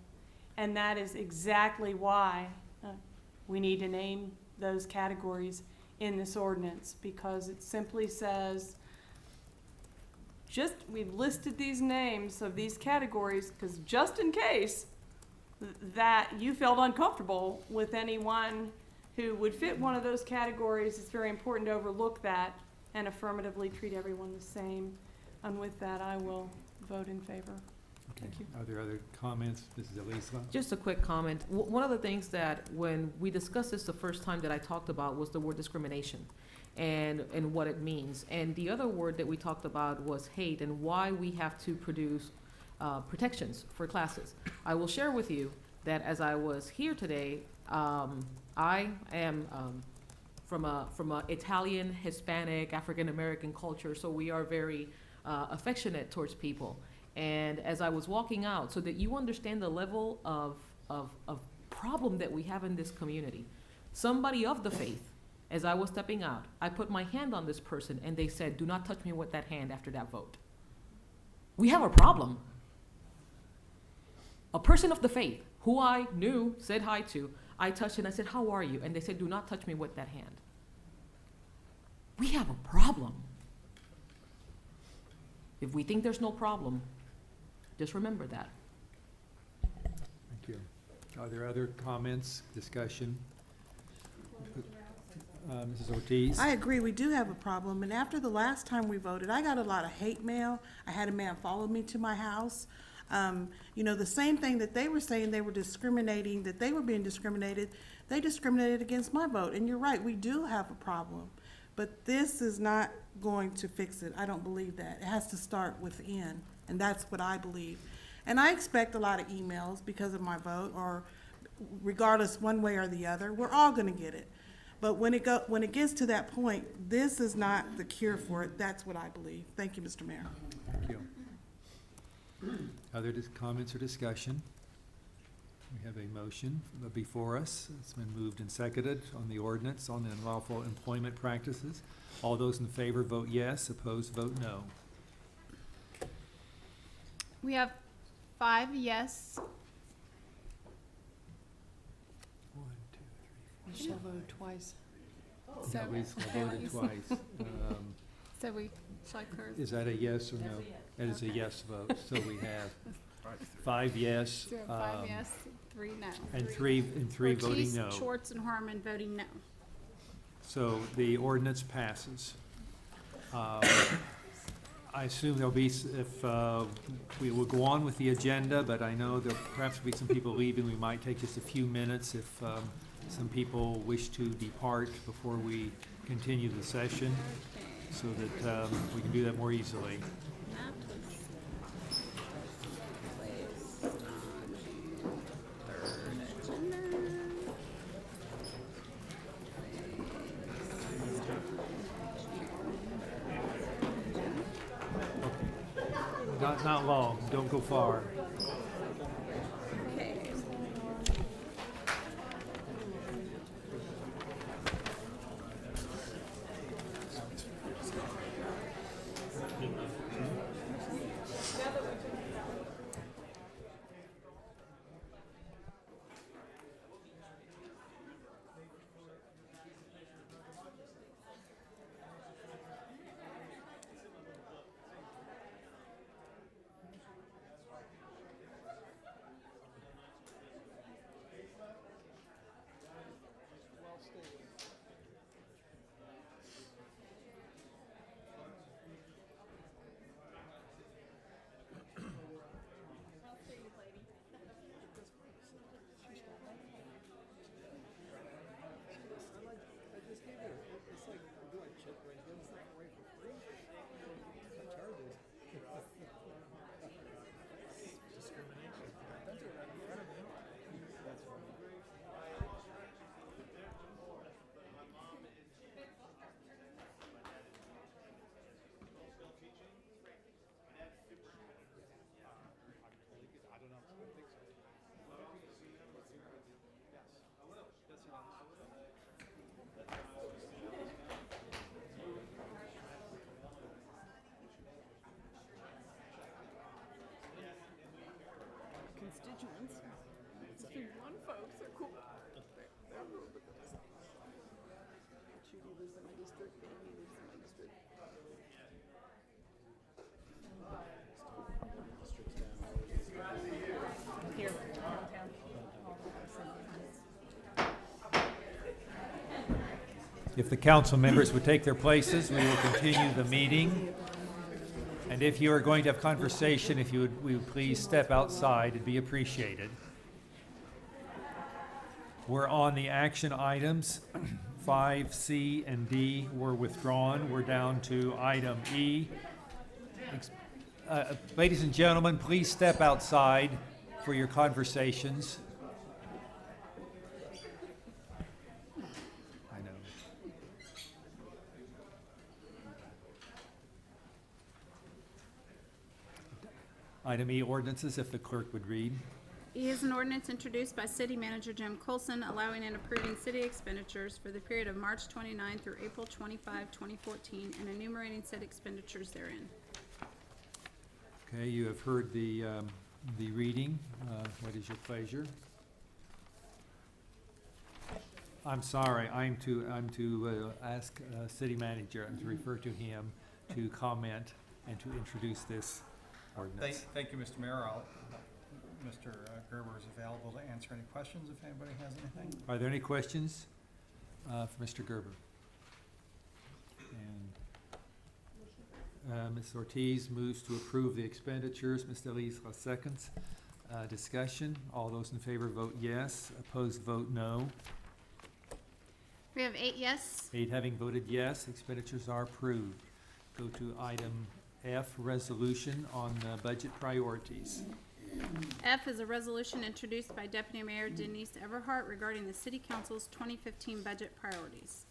And that is exactly why we need to name those categories in this ordinance, because it simply says, we've listed these names of these categories, because just in case that you felt uncomfortable with anyone who would fit one of those categories, it's very important to overlook that and affirmatively treat everyone the same. And with that, I will vote in favor. Okay. Thank you. Are there other comments? Mrs. Elisa? Just a quick comment. One of the things that when we discussed this the first time that I talked about was the word discrimination and what it means. And the other word that we talked about was hate, and why we have to produce protections for classes. I will share with you that as I was here today, I am from a Italian, Hispanic, African American culture, so we are very affectionate towards people. And as I was walking out, so that you understand the level of problem that we have in this community, somebody of the faith, as I was stepping out, I put my hand on this person and they said, "Do not touch me with that hand after that vote." We have a problem. A person of the faith who I knew, said hi to, I touched and I said, "How are you?" And they said, "Do not touch me with that hand." We have a problem. If we think there's no problem, just remember that. Thank you. Are there other comments, discussion? Mrs. Ortiz? I agree, we do have a problem, and after the last time we voted, I got a lot of hate mail. I had a man follow me to my house. You know, the same thing that they were saying they were discriminating, that they were being discriminated, they discriminated against my vote. And you're right, we do have a problem. But this is not going to fix it. I don't believe that. It has to start within, and that's what I believe. And I expect a lot of emails because of my vote, or regardless one way or the other, we're all gonna get it. But when it gets to that point, this is not the cure for it. That's what I believe. Thank you, Mr. Mayor. Thank you. Other comments or discussion? We have a motion before us. It's been moved and seconded on the ordinance on the unlawful employment practices. All those in favor vote yes, opposed vote no. We have 5 yes. Michelle voted twice. So, Yeah, we voted twice. so shall I clear? Is that a yes or no? That is a yes vote, so we have 5 yes. So 5 yes, 3 no. And three voting Ortiz, no. Schwartz, and Harmon voting no. So the ordinance passes. I assume there'll be, if we will go on with the agenda, but I know there'll perhaps be some people leaving. We might take just a few minutes if some people wish to depart before we continue the session, so that we can do that more easily. Not long, don't go far. Constituents. One folks are cool. They're rude, but they're just- Judy lives in my district, Amy lives in my district. Here, downtown. If the council members would take their places, we will continue the meeting. And if you are going to have conversation, if you would please step outside, it'd be appreciated. We're on the action items. 5, C, and D were withdrawn. We're down to item E. Ladies and gentlemen, please step outside for your conversations. I know. Item E, ordinances, if the clerk would read. E is an ordinance introduced by City Manager Jim Colson, allowing and approving city expenditures for the period of March 29 through April 25, 2014, and enumerating said expenditures therein. Okay, you have heard the reading. What is your pleasure? I'm sorry, I'm to ask city manager and to refer to him to comment and to introduce this ordinance. Thank you, Mr. Mayor. Mr. Gerber is available to answer any questions if anybody has anything. Are there any questions for Mr. Gerber? And Ms. Ortiz moves to approve the expenditures. Ms. Delisle seconds. Discussion. All those in favor vote yes. Opposed vote no. We have 8 yes. 8 having voted yes, expenditures are approved. Go to item F, resolution on budget priorities. F is a resolution introduced by Deputy Mayor Denise Everhart regarding the City Council's 2015 budget priorities.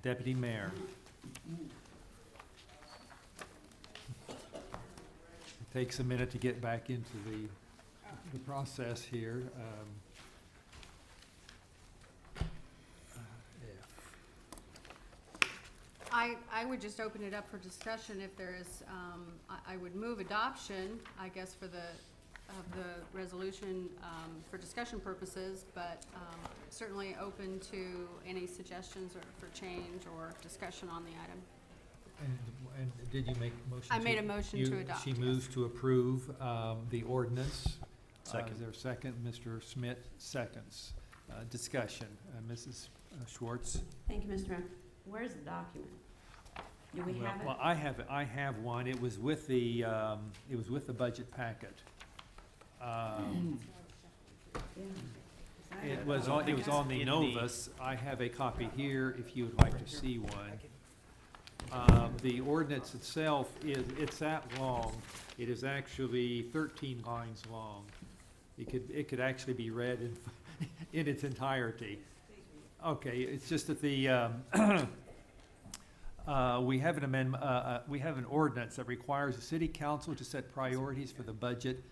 Deputy Mayor. It takes a minute to get back into the process here. I would just open it up for discussion if there is, I would move adoption, I guess, of the resolution, for discussion purposes, but, certainly open to any suggestions or for change or discussion on the item. And did you make a motion? I made a motion to adopt, She yes. moves to approve the ordinance. Second. Is there a second? Mr. Schmidt seconds. Discussion. Mrs. Schwartz? Thank you, Mr. Mayor. Where's the document? Do we have it? Well, I have one. It was with the budget packet. It was on the Novus. I have a copy here if you would like to see one. The ordinance itself it's that long. It is actually 13 lines long. It could actually be read in its entirety. Okay, it's just that We have an amendment, we have an ordinance that requires the city council to set priorities for the budget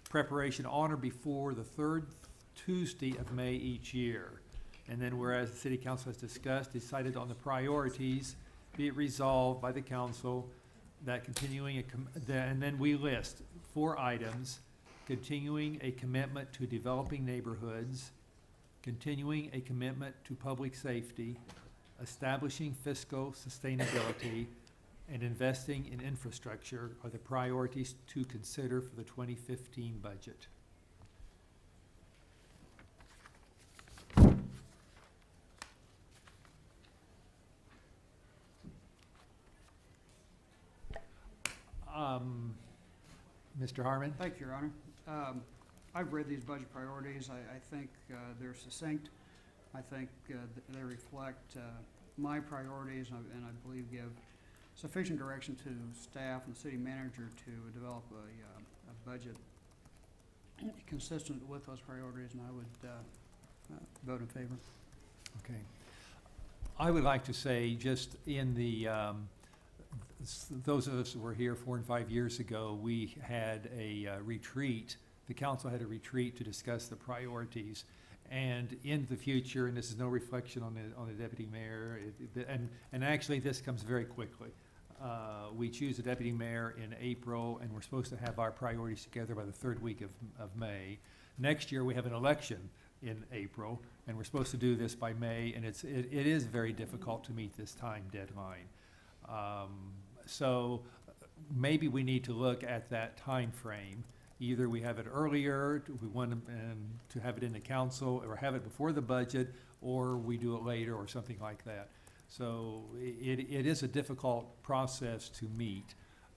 preparation on or before the third Tuesday of May each year. And then whereas the city council has discussed, decided on the priorities, be it resolved by the council that continuing, and then we list 4 items: continuing a commitment to developing neighborhoods, continuing a commitment to public safety, establishing fiscal sustainability, and investing in infrastructure are the priorities to consider for the 2015 budget. Mr. Harmon? Thank you, Your Honor. I've read these budget priorities. I think they're succinct. I think they reflect my priorities and I believe give sufficient direction to staff and city manager to develop a budget consistent with those priorities, and I would vote in favor. Okay. I would like to say, just in the, those of us who were here 4 and 5 years ago, we had a retreat. The council had a retreat to discuss the priorities. And in the future, and this is no reflection on the deputy mayor, and actually this comes very quickly. We choose a deputy mayor in April, and we're supposed to have our priorities together by the 3rd week of May. Next year, we have an election in April, and we're supposed to do this by May, and it is very difficult to meet this time deadline. So maybe we need to look at that time frame. Either we have it earlier, we want to have it in the council, or have it before the budget, or we do it later, or something like that. So it is a difficult process to meet.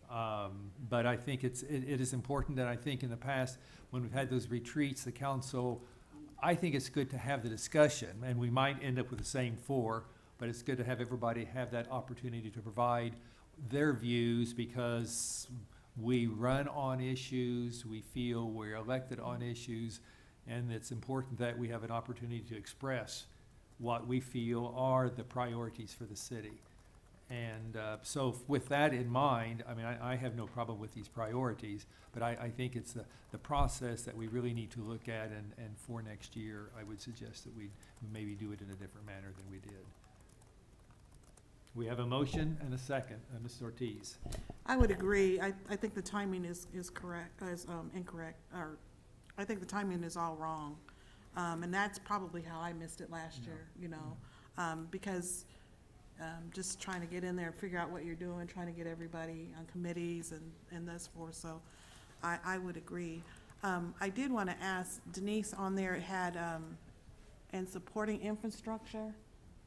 But I think it is important that I think in the past, when we've had those retreats, the council, I think it's good to have the discussion, and we might end up with the same 4, but it's good to have everybody have that opportunity to provide their views, because we run on issues, we feel we're elected on issues, and it's important that we have an opportunity to express what we feel are the priorities for the city. And so with that in mind, I mean, I have no problem with these priorities, but I think it's the process that we really need to look at, and for next year, I would suggest that we maybe do it in a different manner than we did. We have a motion and a second. Mrs. Ortiz. I would agree. I think the timing is correct, is incorrect, or I think the timing is all wrong. And that's probably how I missed it last year, you know, because just trying to get in there and figure out what you're doing, trying to get everybody on committees and thus forth. So I would agree. I did want to ask Denise, on there it had, and supporting infrastructure,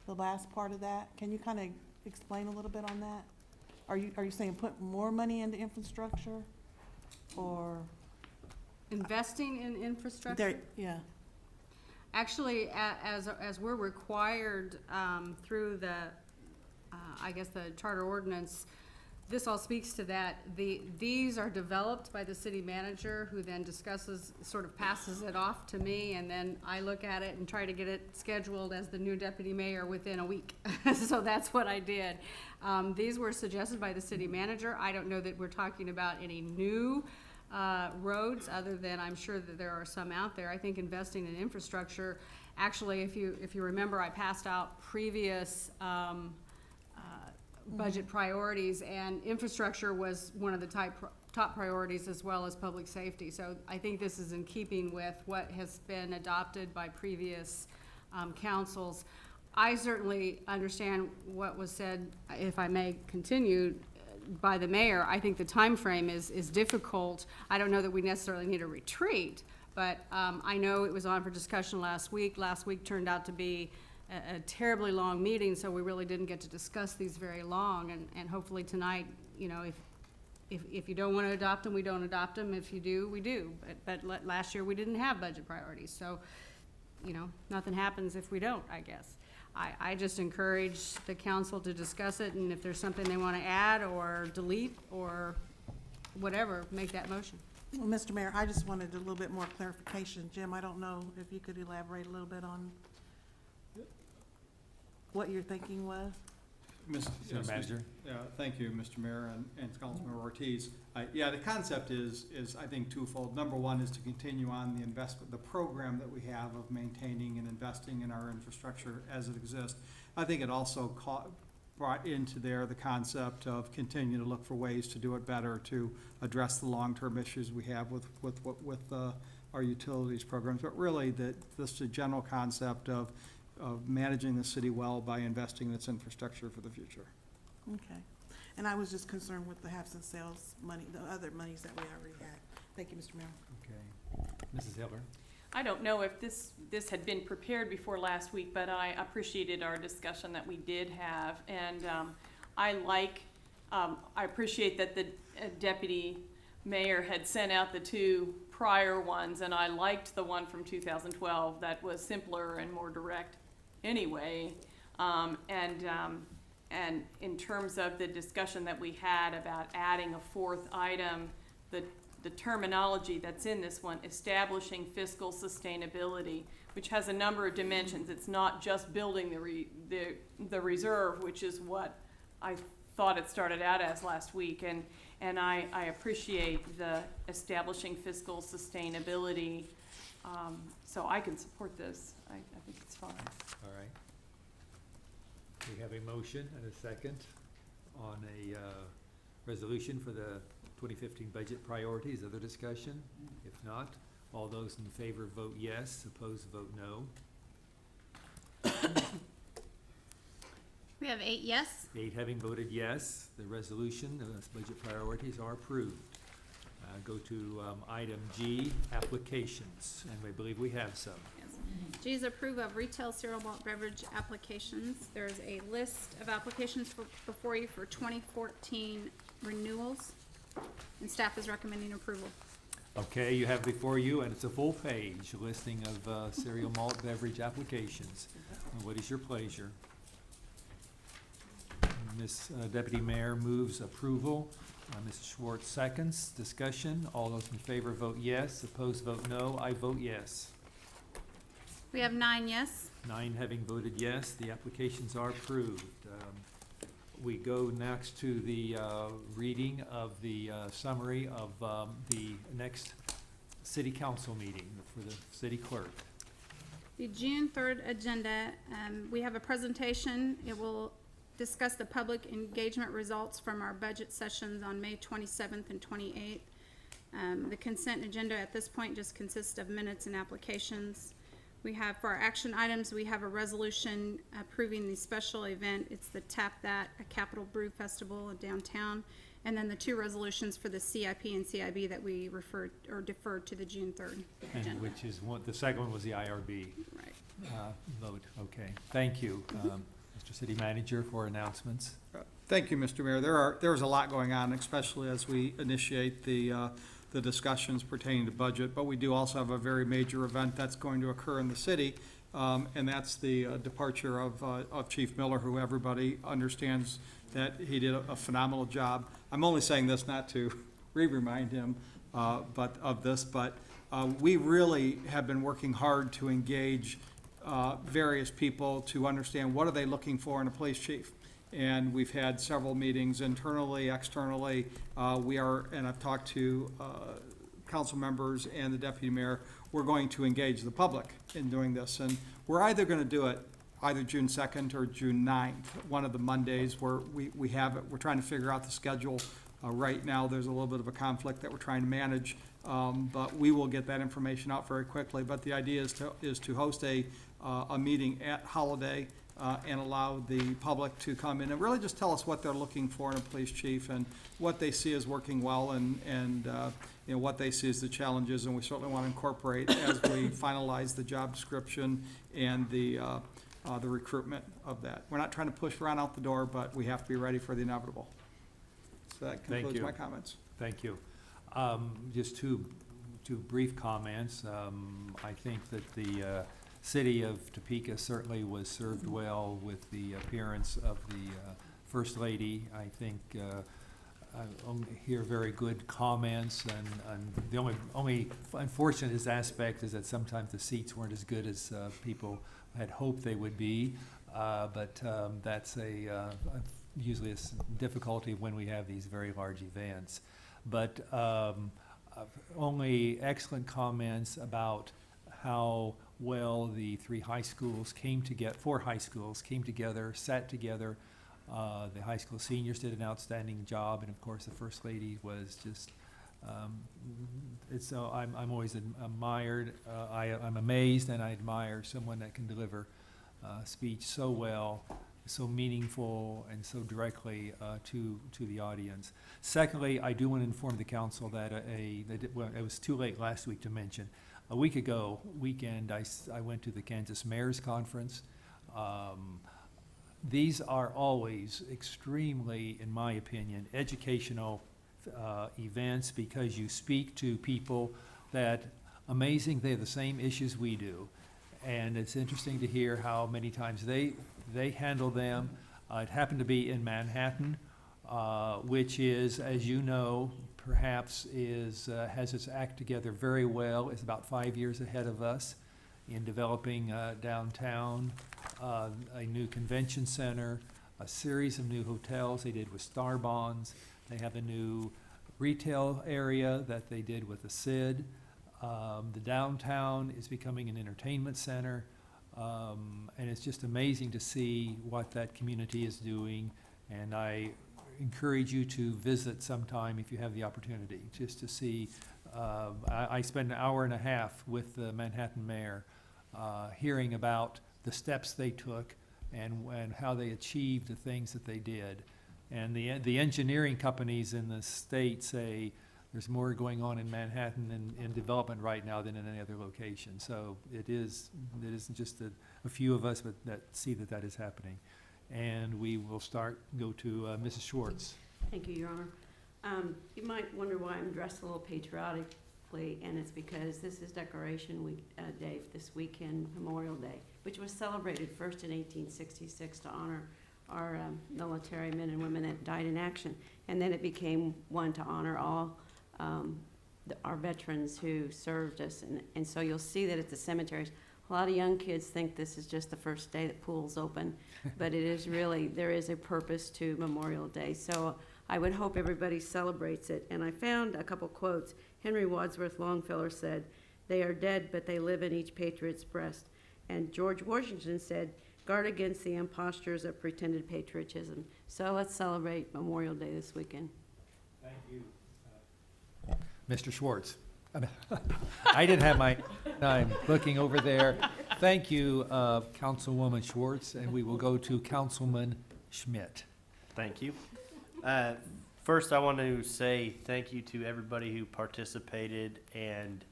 the last part of that. Can you kind of explain a little bit on that? Are you saying put more money into infrastructure, or? Investing in infrastructure? Yeah. Actually, as we're required through the, I guess the charter ordinance, this all speaks to that. These are developed by the city manager, who then discusses, sort of passes it off to me, and then I look at it and try to get it scheduled as the new deputy mayor within a week. So that's what I did. These were suggested by the city manager. I don't know that we're talking about any new roads, other than I'm sure that there are some out there. I think investing in infrastructure, actually, if you remember, I passed out previous budget priorities, and infrastructure was one of the top priorities, as well as public safety. So I think this is in keeping with what has been adopted by previous councils. I certainly understand what was said, if I may continue, by the mayor. I think the time frame is difficult. I don't know that we necessarily need a retreat, but I know it was on for discussion last week. Last week turned out to be a terribly long meeting, so we really didn't get to discuss these very long, and hopefully tonight, you know, if you don't want to adopt them, we don't adopt them. If you do, we do. But last year we didn't have budget priorities, so, you know, nothing happens if we don't, I guess. I just encourage the council to discuss it, and if there's something they want to add or delete or whatever, make that motion. Well, Mr. Mayor, I just wanted a little bit more clarification. Jim, I don't know if you could elaborate a little bit on what your thinking was? City Manager. Thank you, Mr. Mayor and Councilmember Ortiz. Yeah, the concept is I think twofold. Number one is to continue on the investment, the program that we have of maintaining and investing in our infrastructure as it exists. I think it also brought into there the concept of continuing to look for ways to do it better, to address the long-term issues we have with our utilities programs, but really this is a general concept of managing the city well by investing in its infrastructure for the future. Okay. And I was just concerned with the half cent sales money, the other monies that we already had. Thank you, Mr. Mayor. Okay. Mrs. Hiller? I don't know if this had been prepared before last week, but I appreciated our discussion that we did have. And I appreciate that the deputy mayor had sent out the two prior ones, and I liked the one from 2012 that was simpler and more direct anyway. And in terms of the discussion that we had about adding a fourth item, the terminology that's in this one, establishing fiscal sustainability, which has a number of dimensions. It's not just building the reserve, which is what I thought it started out as last week. And I appreciate the establishing fiscal sustainability. So I can support this. I think it's fine. All right. We have a motion and a second on a resolution for the 2015 budget priorities. Other discussion? If not, all those in favor vote yes, opposed vote no. We have 8 yes. 8 having voted yes, the resolution, the budget priorities are approved. Go to item G, applications, and we believe we have some. G is approve of retail cereal malt beverage applications. There's a list of applications before you for 2014 renewals, and staff is recommending approval. Okay, you have before you, and it's a full page listing of cereal malt beverage applications. And what is your pleasure? Ms. Deputy Mayor moves approval. Mrs. Schwartz seconds. Discussion. All those in favor vote yes. Opposed vote no. I vote yes. We have 9 yes. 9 having voted yes, the applications are approved. We go next to the reading of the summary of the next city council meeting for the city clerk. The June 3rd agenda, we have a presentation. It will discuss the public engagement results from our budget sessions on May 27th and 28th. The consent agenda at this point just consists of minutes and applications. We have, for our action items, we have a resolution approving the special event. It's the Tap That, a Capital Brew Festival in downtown. And then the 2 resolutions for the CIP and CIB that we referred or deferred to the June 3rd agenda. And which is the second one was the IRB. Right. Vote. Okay. Thank you, Mr. City Manager, for announcements. Thank you, Mr. Mayor. There's a lot going on, especially as we initiate the discussions pertaining to budget, but we do also have a very major event that's going to occur in the city, and that's the departure of Chief Miller, who everybody understands that he did a phenomenal job. I'm only saying this not to remind him but we really have been working hard to engage various people to understand what are they looking for in a police chief. And we've had several meetings internally, externally. And I've talked to council members and the deputy mayor. We're going to engage the public in doing this. And we're either going to do it either June 2nd or June 9th, one of the Mondays where we have it. We're trying to figure out the schedule. Right now, there's a little bit of a conflict that we're trying to manage, but we will get that information out very quickly. But the idea is to host a meeting at Holiday and allow the public to come in and really just tell us what they're looking for in a police chief and what they see as working well and you know, what they see as the challenges. And we certainly want to incorporate as we finalize the job description and the recruitment of that. We're not trying to push Ron out the door, but we have to be ready for the inevitable. So that concludes my comments. Thank you. Just two brief comments. I think that the city of Topeka certainly was served well with the appearance of the First Lady. I think I hear very good comments, and the only unfortunate aspect is that sometimes the seats weren't as good as people had hoped they would be. But that's usually a difficulty when we have these very large events. But only excellent comments about how well the four high schools came together, sat together. The high school seniors did an outstanding job, and of course the First Lady was just, I'm always admired, I'm amazed and I admire someone that can deliver speech so well, so meaningful, and so directly to the audience. Secondly, I do want to inform the council that it was too late last week to mention. A week ago, I went to the Kansas Mayor's Conference. These are always extremely, in my opinion, educational events, because you speak to people that, amazing, they have the same issues we do. And it's interesting to hear how many times they handle them. It happened to be in Manhattan, which is, as you know, perhaps has its act together very well. It's about 5 years ahead of us in developing downtown, a new convention center, a series of new hotels they did with Star Bonds. They have a new retail area that they did with the SID. The downtown is becoming an entertainment center. And it's just amazing to see what that community is doing. And I encourage you to visit sometime if you have the opportunity, just to see. I spent an hour and a half with the Manhattan mayor, hearing about the steps they took and how they achieved the things that they did. And the engineering companies in the state say there's more going on in Manhattan in development right now than in any other location. So it isn't just a few of us that see that is happening. And we will go to Mrs. Schwartz. Thank you, Your Honor. You might wonder why I'm dressed a little patriotically, and it's because this is Decoration Week Day, this weekend, Memorial Day, which was celebrated first in 1866 to honor our military men and women that died in action. And then it became one to honor all our veterans who served us. And so you'll see that at the cemeteries, a lot of young kids think this is just the first day that pool's open, but it is really, there is a purpose to Memorial Day. So I would hope everybody celebrates it. And I found a couple quotes. Henry Wadsworth Longfellow said, "They are dead, but they live in each patriot's breast." And George Washington said, "Guard against the impostures of pretended patriotism." So let's celebrate Memorial Day this weekend. Thank you. Mr. Schwartz. I didn't have my time looking over there. Thank you, Councilwoman Schwartz, and we will go to Councilman Schmidt. Thank you. First, I want to say thank you to everybody who participated and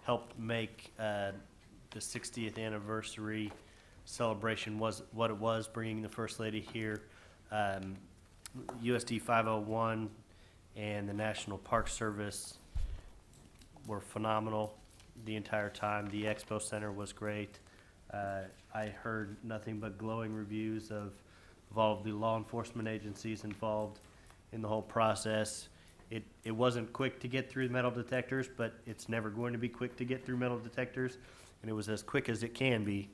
helped make the 60th anniversary celebration was what it was, bringing the First Lady here. USD 501 and the National Park Service were phenomenal the entire time. The Expo Center was great. I heard nothing but glowing reviews of all of the law enforcement agencies involved in the whole process. It wasn't quick to get through metal detectors, but it's never going to be quick to get through metal detectors, and it was as quick as it can be.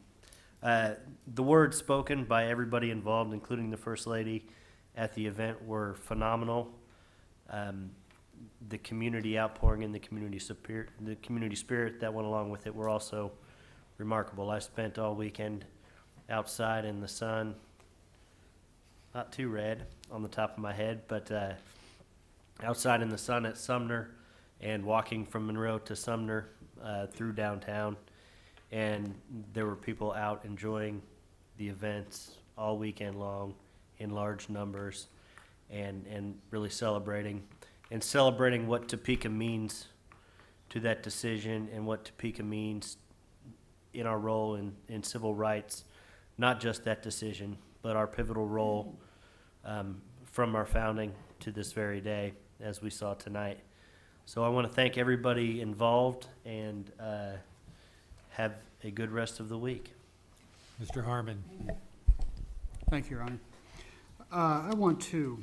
The words spoken by everybody involved, including the First Lady, at the event were phenomenal. The community outpouring and the community spirit that went along with it were also remarkable. I spent all weekend outside in the sun, not too red on the top of my head, but outside in the sun at Sumner and walking from Monroe to Sumner through downtown. And there were people out enjoying the events all weekend long in large numbers and really celebrating what Topeka means to that decision and what Topeka means in our role in civil rights, not just that decision, but our pivotal role from our founding to this very day, as we saw tonight. So I want to thank everybody involved and have a good rest of the week. Mr. Harmon. Thank you, Your Honor. I want to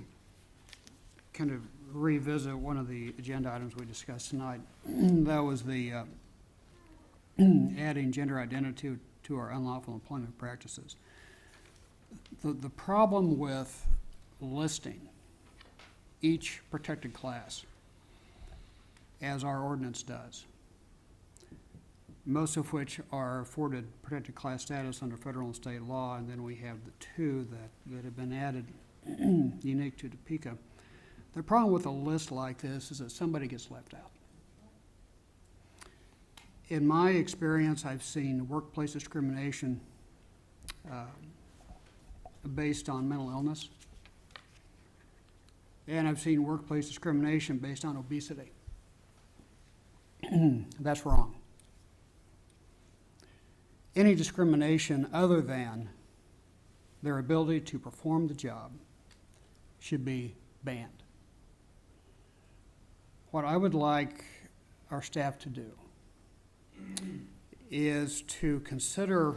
kind of revisit one of the agenda items we discussed tonight. That was the adding gender identity to our unlawful employment practices. The problem with listing each protected class, as our ordinance does, most of which are afforded protected class status under federal and state law, and then we have the two that have been added unique to Topeka. The problem with a list like this is that somebody gets left out. In my experience, I've seen workplace discrimination based on mental illness, and I've seen workplace discrimination based on obesity. That's wrong. Any discrimination other than their ability to perform the job should be banned. What I would like our staff to do is to consider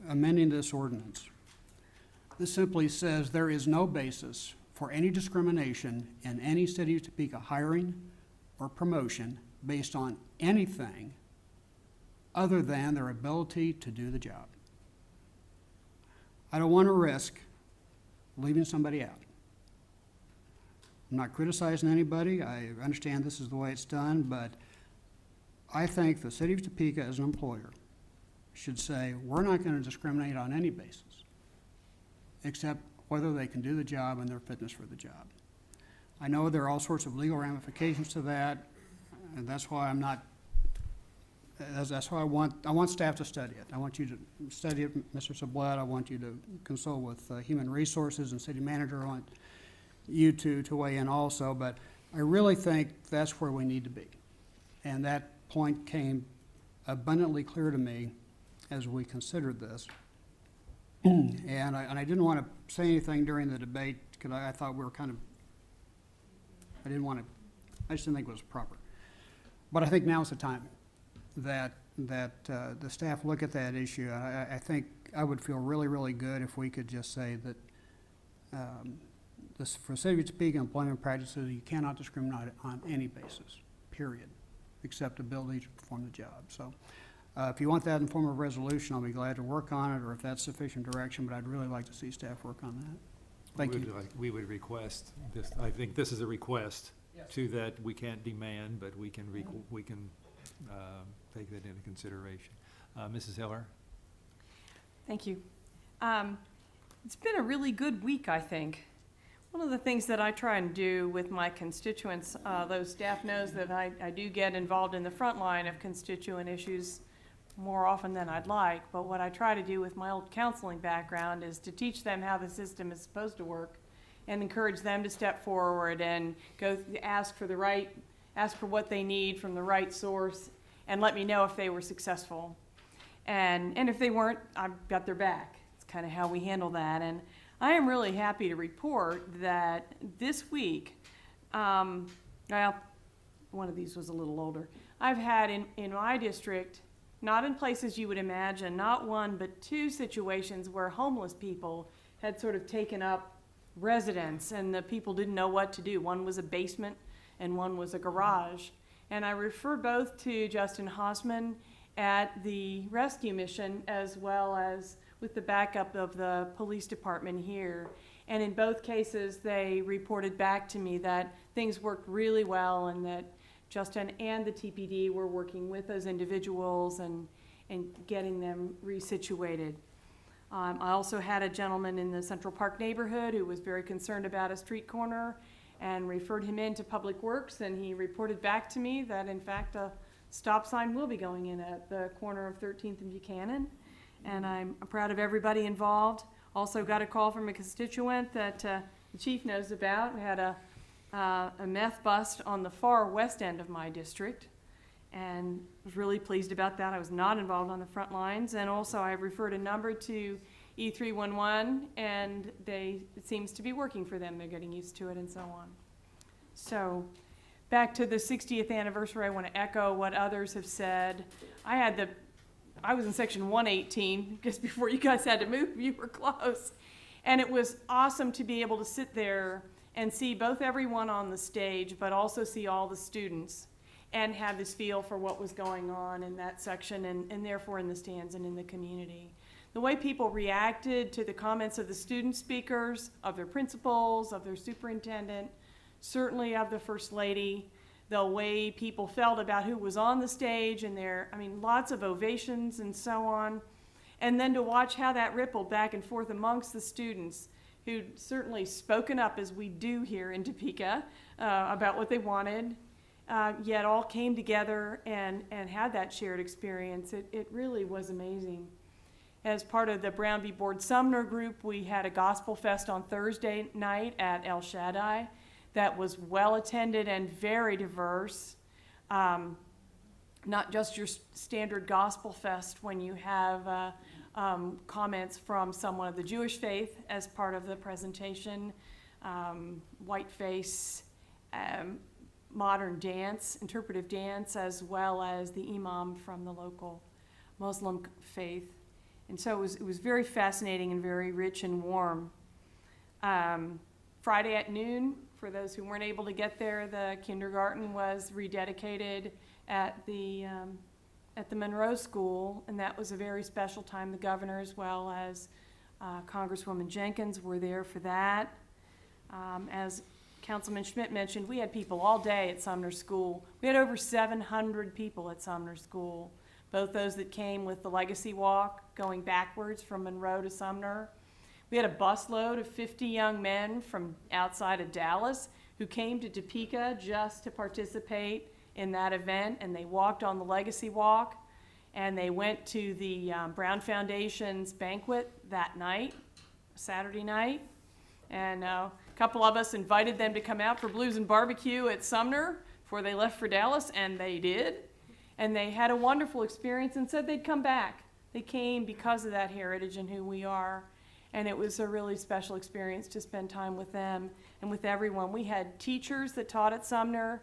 amending this ordinance. This simply says there is no basis for any discrimination in any city of Topeka hiring or promotion based on anything other than their ability to do the job. I don't want to risk leaving somebody out. I'm not criticizing anybody. I understand this is the way it's done, but I think the city of Topeka as an employer should say, we're not going to discriminate on any basis except whether they can do the job and their fitness for the job. I know there are all sorts of legal ramifications to that, and that's why I'm not, that's why I want staff to study it. I want you to study it, Mr. Sublette. I want you to consult with Human Resources and City Manager. I want you to weigh in also, but I really think that's where we need to be. And that point came abundantly clear to me as we considered this. And I didn't want to say anything during the debate because I thought we were kind of, I just didn't think it was proper. But I think now is the time that the staff look at that issue. I think I would feel really, really good if we could just say that for City of Topeka employment practices, you cannot discriminate on any basis, period, except ability to perform the job. So if you want that in form of resolution, I'll be glad to work on it, or if that's sufficient direction, but I'd really like to see staff work on that. Thank you. We would request this, I think this is a request to that we can't demand, but we can take that into consideration. Mrs. Heller? Thank you. It's been a really good week, I think. One of the things that I try and do with my constituents, though staff knows that I do get involved in the front line of constituent issues more often than I'd like, but what I try to do with my old counseling background is to teach them how the system is supposed to work and encourage them to step forward and go ask for what they need from the right source and let me know if they were successful. And if they weren't, I've got their back. It's kind of how we handle that. And I am really happy to report that this week, well, one of these was a little older. I've had in my district, not in places you would imagine, not one but two situations where homeless people had sort of taken up residence and the people didn't know what to do. One was a basement and one was a garage. And I refer both to Justin Hausman at the rescue mission as well as with the backup of the police department here. And in both cases, they reported back to me that things worked really well and that Justin and the TPD were working with those individuals and getting them resituated. I also had a gentleman in the Central Park neighborhood who was very concerned about a street corner and referred him into Public Works, and he reported back to me that in fact a stop sign will be going in at the corner of 13th and Buchanan, and I'm proud of everybody involved. Also got a call from a constituent that the chief knows about. We had a meth bust on the far west end of my district, and was really pleased about that. I was not involved on the front lines, and also I referred a number to E311, and it seems to be working for them. They're getting used to it and so on. So back to the 60th anniversary, I want to echo what others have said. I was in section 118 just before you guys had to move. You were close. And it was awesome to be able to sit there and see both everyone on the stage, but also see all the students and have this feel for what was going on in that section and therefore in the stands and in the community. the way people reacted to the comments of the student speakers, of their principals, of their superintendent, certainly of the First Lady, the way people felt about who was on the stage and lots of ovations and so on. And then to watch how that rippled back and forth amongst the students who'd certainly spoken up, as we do here in Topeka, about what they wanted, yet all came together and had that shared experience. It really was amazing. As part of the Brown v. Board Sumner group, we had a gospel fest on Thursday night at El Shaddai that was well attended and very diverse. Not just your standard gospel fest when you have comments from someone of the Jewish faith as part of the presentation, whiteface, modern dance, interpretive dance, as well as the imam from the local Muslim faith. And so it was very fascinating and very rich and warm. Friday at noon, for those who weren't able to get there, the kindergarten was rededicated at the Monroe School, and that was a very special time. The governor, as well as Congresswoman Jenkins, were there for that. As Councilman Schmidt mentioned, we had people all day at Sumner School. We had over 700 people at Sumner School, both those that came with the Legacy Walk, going backwards from Monroe to Sumner. We had a busload of 50 young men from outside of Dallas who came to Topeka just to participate in that event, and they walked on the Legacy Walk, and they went to the Brown Foundation's banquet that night, Saturday night, and a couple of us invited them to come out for Blues and Barbecue at Sumner before they left for Dallas, and they did, and they had a wonderful experience and said they'd come back. They came because of that heritage and who we are, and it was a really special experience to spend time with them and with everyone. We had teachers that taught at Sumner,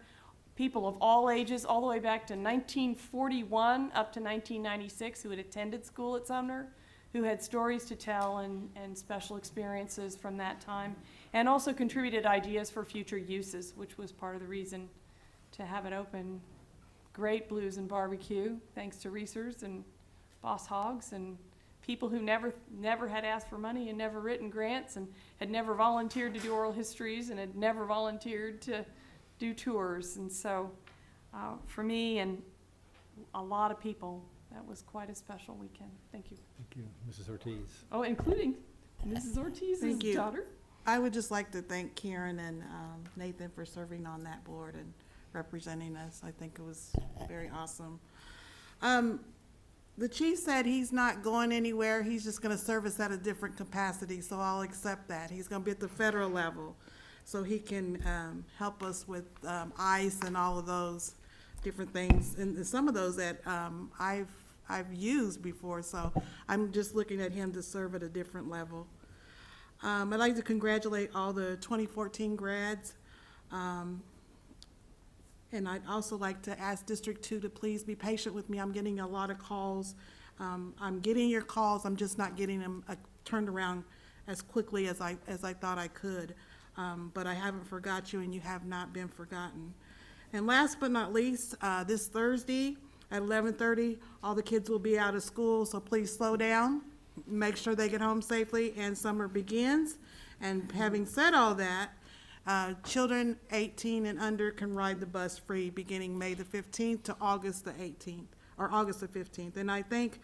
people of all ages, all the way back to 1941 up to 1996 who had attended school at Sumner, who had stories to tell and special experiences from that time, and also contributed ideas for future uses, which was part of the reason to have it open. Great Blues and Barbecue, thanks to Reesers and Boss Hogs and people who never had asked for money and never written grants and had never volunteered to do oral histories and had never volunteered to do tours. And so for me and a lot of people, that was quite a special weekend. Thank you. Thank you, Mrs. Ortiz. Oh, including Mrs. Ortiz's Thank you. daughter. I would just like to thank Karen and Nathan for serving on that board and representing us. I think it was very awesome. The chief said he's not going anywhere. He's just going to service at a different capacity, so I'll accept that. He's going to be at the federal level, so he can help us with ICE and all of those different things, and some of those that I've used before. So I'm just looking at him to serve at a different level. I'd like to congratulate all the 2014 grads. And I'd also like to ask District 2 to please be patient with me. I'm getting a lot of calls. I'm getting your calls. I'm just not getting them turned around as quickly as I thought I could. But I haven't forgot you, and you have not been forgotten. And last but not least, this Thursday at 11:30, all the kids will be out of school, so please slow down. Make sure they get home safely, and summer begins. And having said all that, children 18 and under can ride the bus free beginning May the 15th to August the 18th, or August the 15th. And I think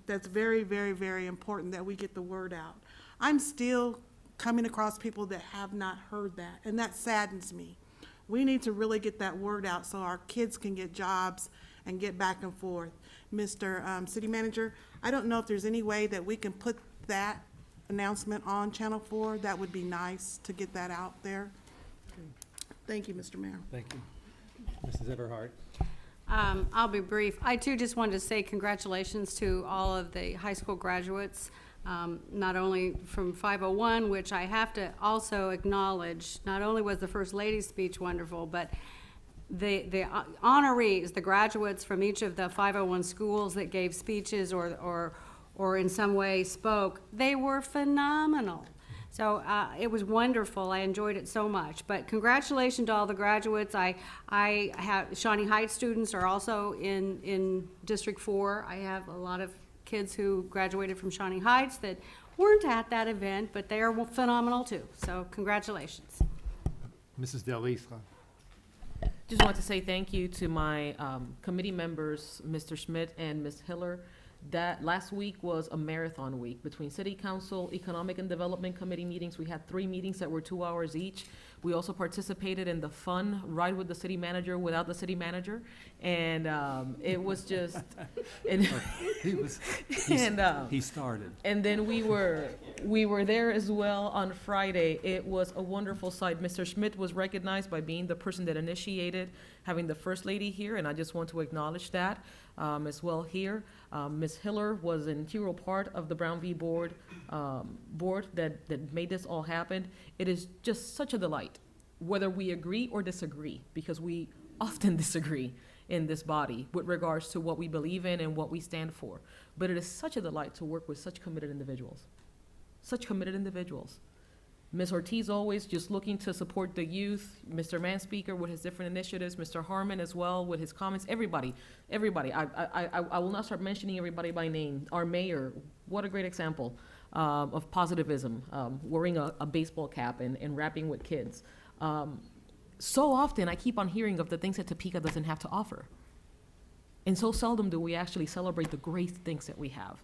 that's very, very, very important that we get the word out. I'm still coming across people that have not heard that, and that saddens me. We need to really get that word out so our kids can get jobs and get back and forth. Mr. City Manager, I don't know if there's any way that we can put that announcement on Channel 4. That would be nice to get that out there. Thank you, Mr. Mayor. Thank you. Mrs. Everhart. I'll be brief. I too just wanted to say congratulations to all of the high school graduates, not only from 501, which I have to also acknowledge, not only was the First Lady's speech wonderful, but the honorees, the graduates from each of the 501 schools that gave speeches or in some way spoke, they were phenomenal. So it was wonderful. I enjoyed it so much. But congratulations to all the graduates. I have Shawnee Heights students are also in District 4. I have a lot of kids who graduated from Shawnee Heights that weren't at that event, but they are phenomenal too. So congratulations. Mrs. Delisle. Just want to say thank you to my committee members, Mr. Schmidt and Ms. Hiller. That last week was a marathon week between City Council, Economic and Development Committee meetings. We had 3 meetings that were 2 hours each. We also participated in the fun Ride with the City Manager without the city manager. And it was just, and, He started. and then we were there as well on Friday. It was a wonderful sight. Mr. Schmidt was recognized by being the person that initiated having the First Lady here, and I just want to acknowledge that as well here. Ms. Hiller was an integral part of the Brown v. Board that made this all happen. It is just such a delight, whether we agree or disagree, because we often disagree in this body with regards to what we believe in and what we stand for. But it is such a delight to work with such committed individuals. Such committed individuals. Ms. Ortiz always just looking to support the youth, Mr. Manspeaker with his different initiatives, Mr. Harmon as well with his comments, everybody. I will not start mentioning everybody by name. Our mayor, what a great example of positivism, wearing a baseball cap and rapping with kids. So often I keep on hearing of the things that Topeka doesn't have to offer. And so seldom do we actually celebrate the great things that we have.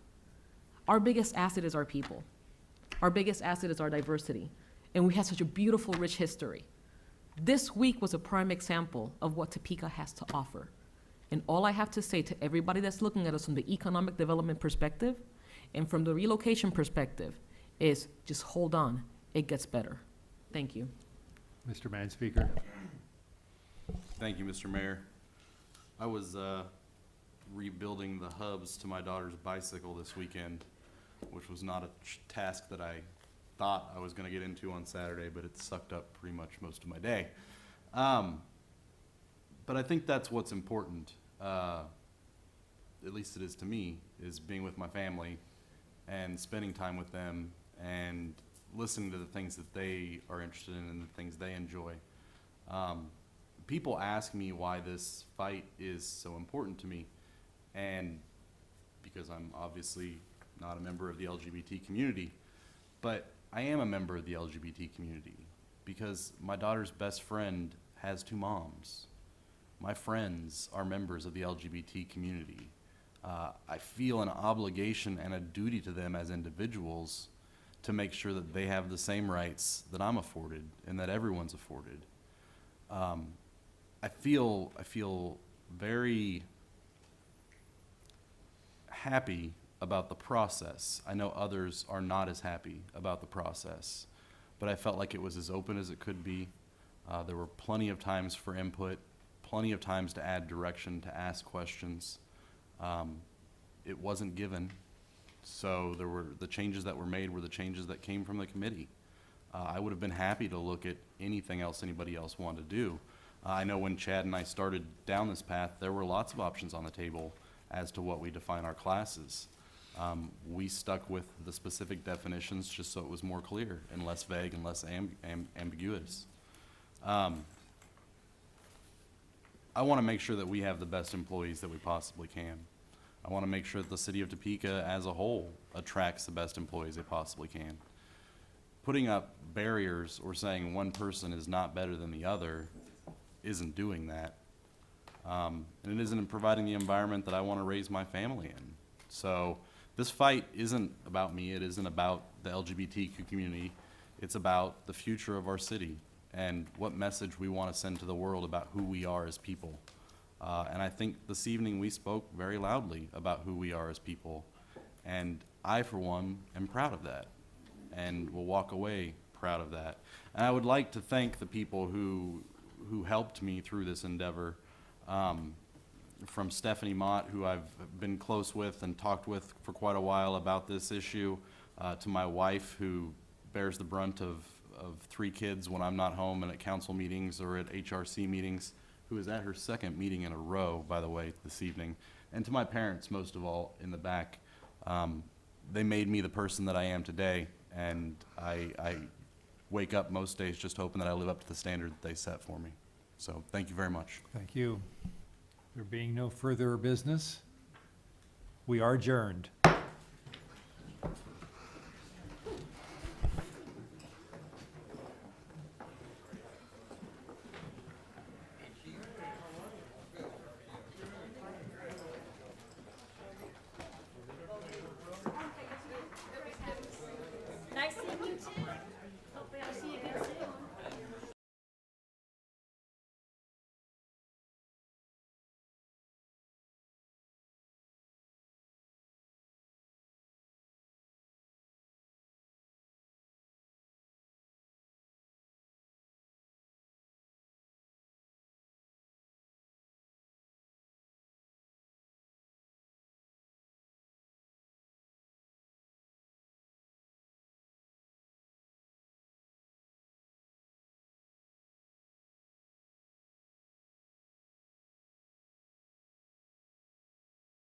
Our biggest asset is our people. Our biggest asset is our diversity. And we have such a beautiful, rich history. This week was a prime example of what Topeka has to offer. And all I have to say to everybody that's looking at us from the economic development perspective and from the relocation perspective is just hold on, it gets better. Thank you. Mr. Manspeaker. Thank you, Mr. Mayor. I was rebuilding the hubs to my daughter's bicycle this weekend, which was not a task that I thought I was going to get into on Saturday, but it sucked up pretty much most of my day. But I think that's what's important, at least it is to me, is being with my family and spending time with them and listening to the things that they are interested in and the things they enjoy. People ask me why this fight is so important to me, and because I'm obviously not a member of the LGBT community, but I am a member of the LGBT community because my daughter's best friend has 2 moms. My friends are members of the LGBT community. I feel an obligation and a duty to them as individuals to make sure that they have the same rights that I'm afforded and that everyone's afforded. I feel very happy about the process. I know others are not as happy about the process, but I felt like it was as open as it could be. There were plenty of times for input, plenty of times to add direction, to ask questions. It wasn't given, so the changes that were made were the changes that came from the committee. I would have been happy to look at anything else anybody else wanted to do. I know when Chad and I started down this path, there were lots of options on the table as to what we define our classes. We stuck with the specific definitions just so it was more clear and less vague and less ambiguous. I want to make sure that we have the best employees that we possibly can. I want to make sure that the city of Topeka as a whole attracts the best employees they possibly can. Putting up barriers or saying one person is not better than the other isn't doing that. And it isn't providing the environment that I want to raise my family in. So this fight isn't about me. It isn't about the LGBTQ community. It's about the future of our city and what message we want to send to the world about who we are as people. And I think this evening we spoke very loudly about who we are as people. And I, for one, am proud of that and will walk away proud of that. And I would like to thank the people who helped me through this endeavor. From Stephanie Mott, who I've been close with and talked with for quite a while about this issue, to my wife, who bears the brunt of 3 kids when I'm not home and at council meetings or at HRC meetings, who is at her 2nd meeting in a row, by the way, this evening, and to my parents, most of all, in the back. They made me the person that I am today, and I wake up most days just hoping that I live up to the standard that they set for me. So thank you very much. Thank you. There being no further business, we are adjourned.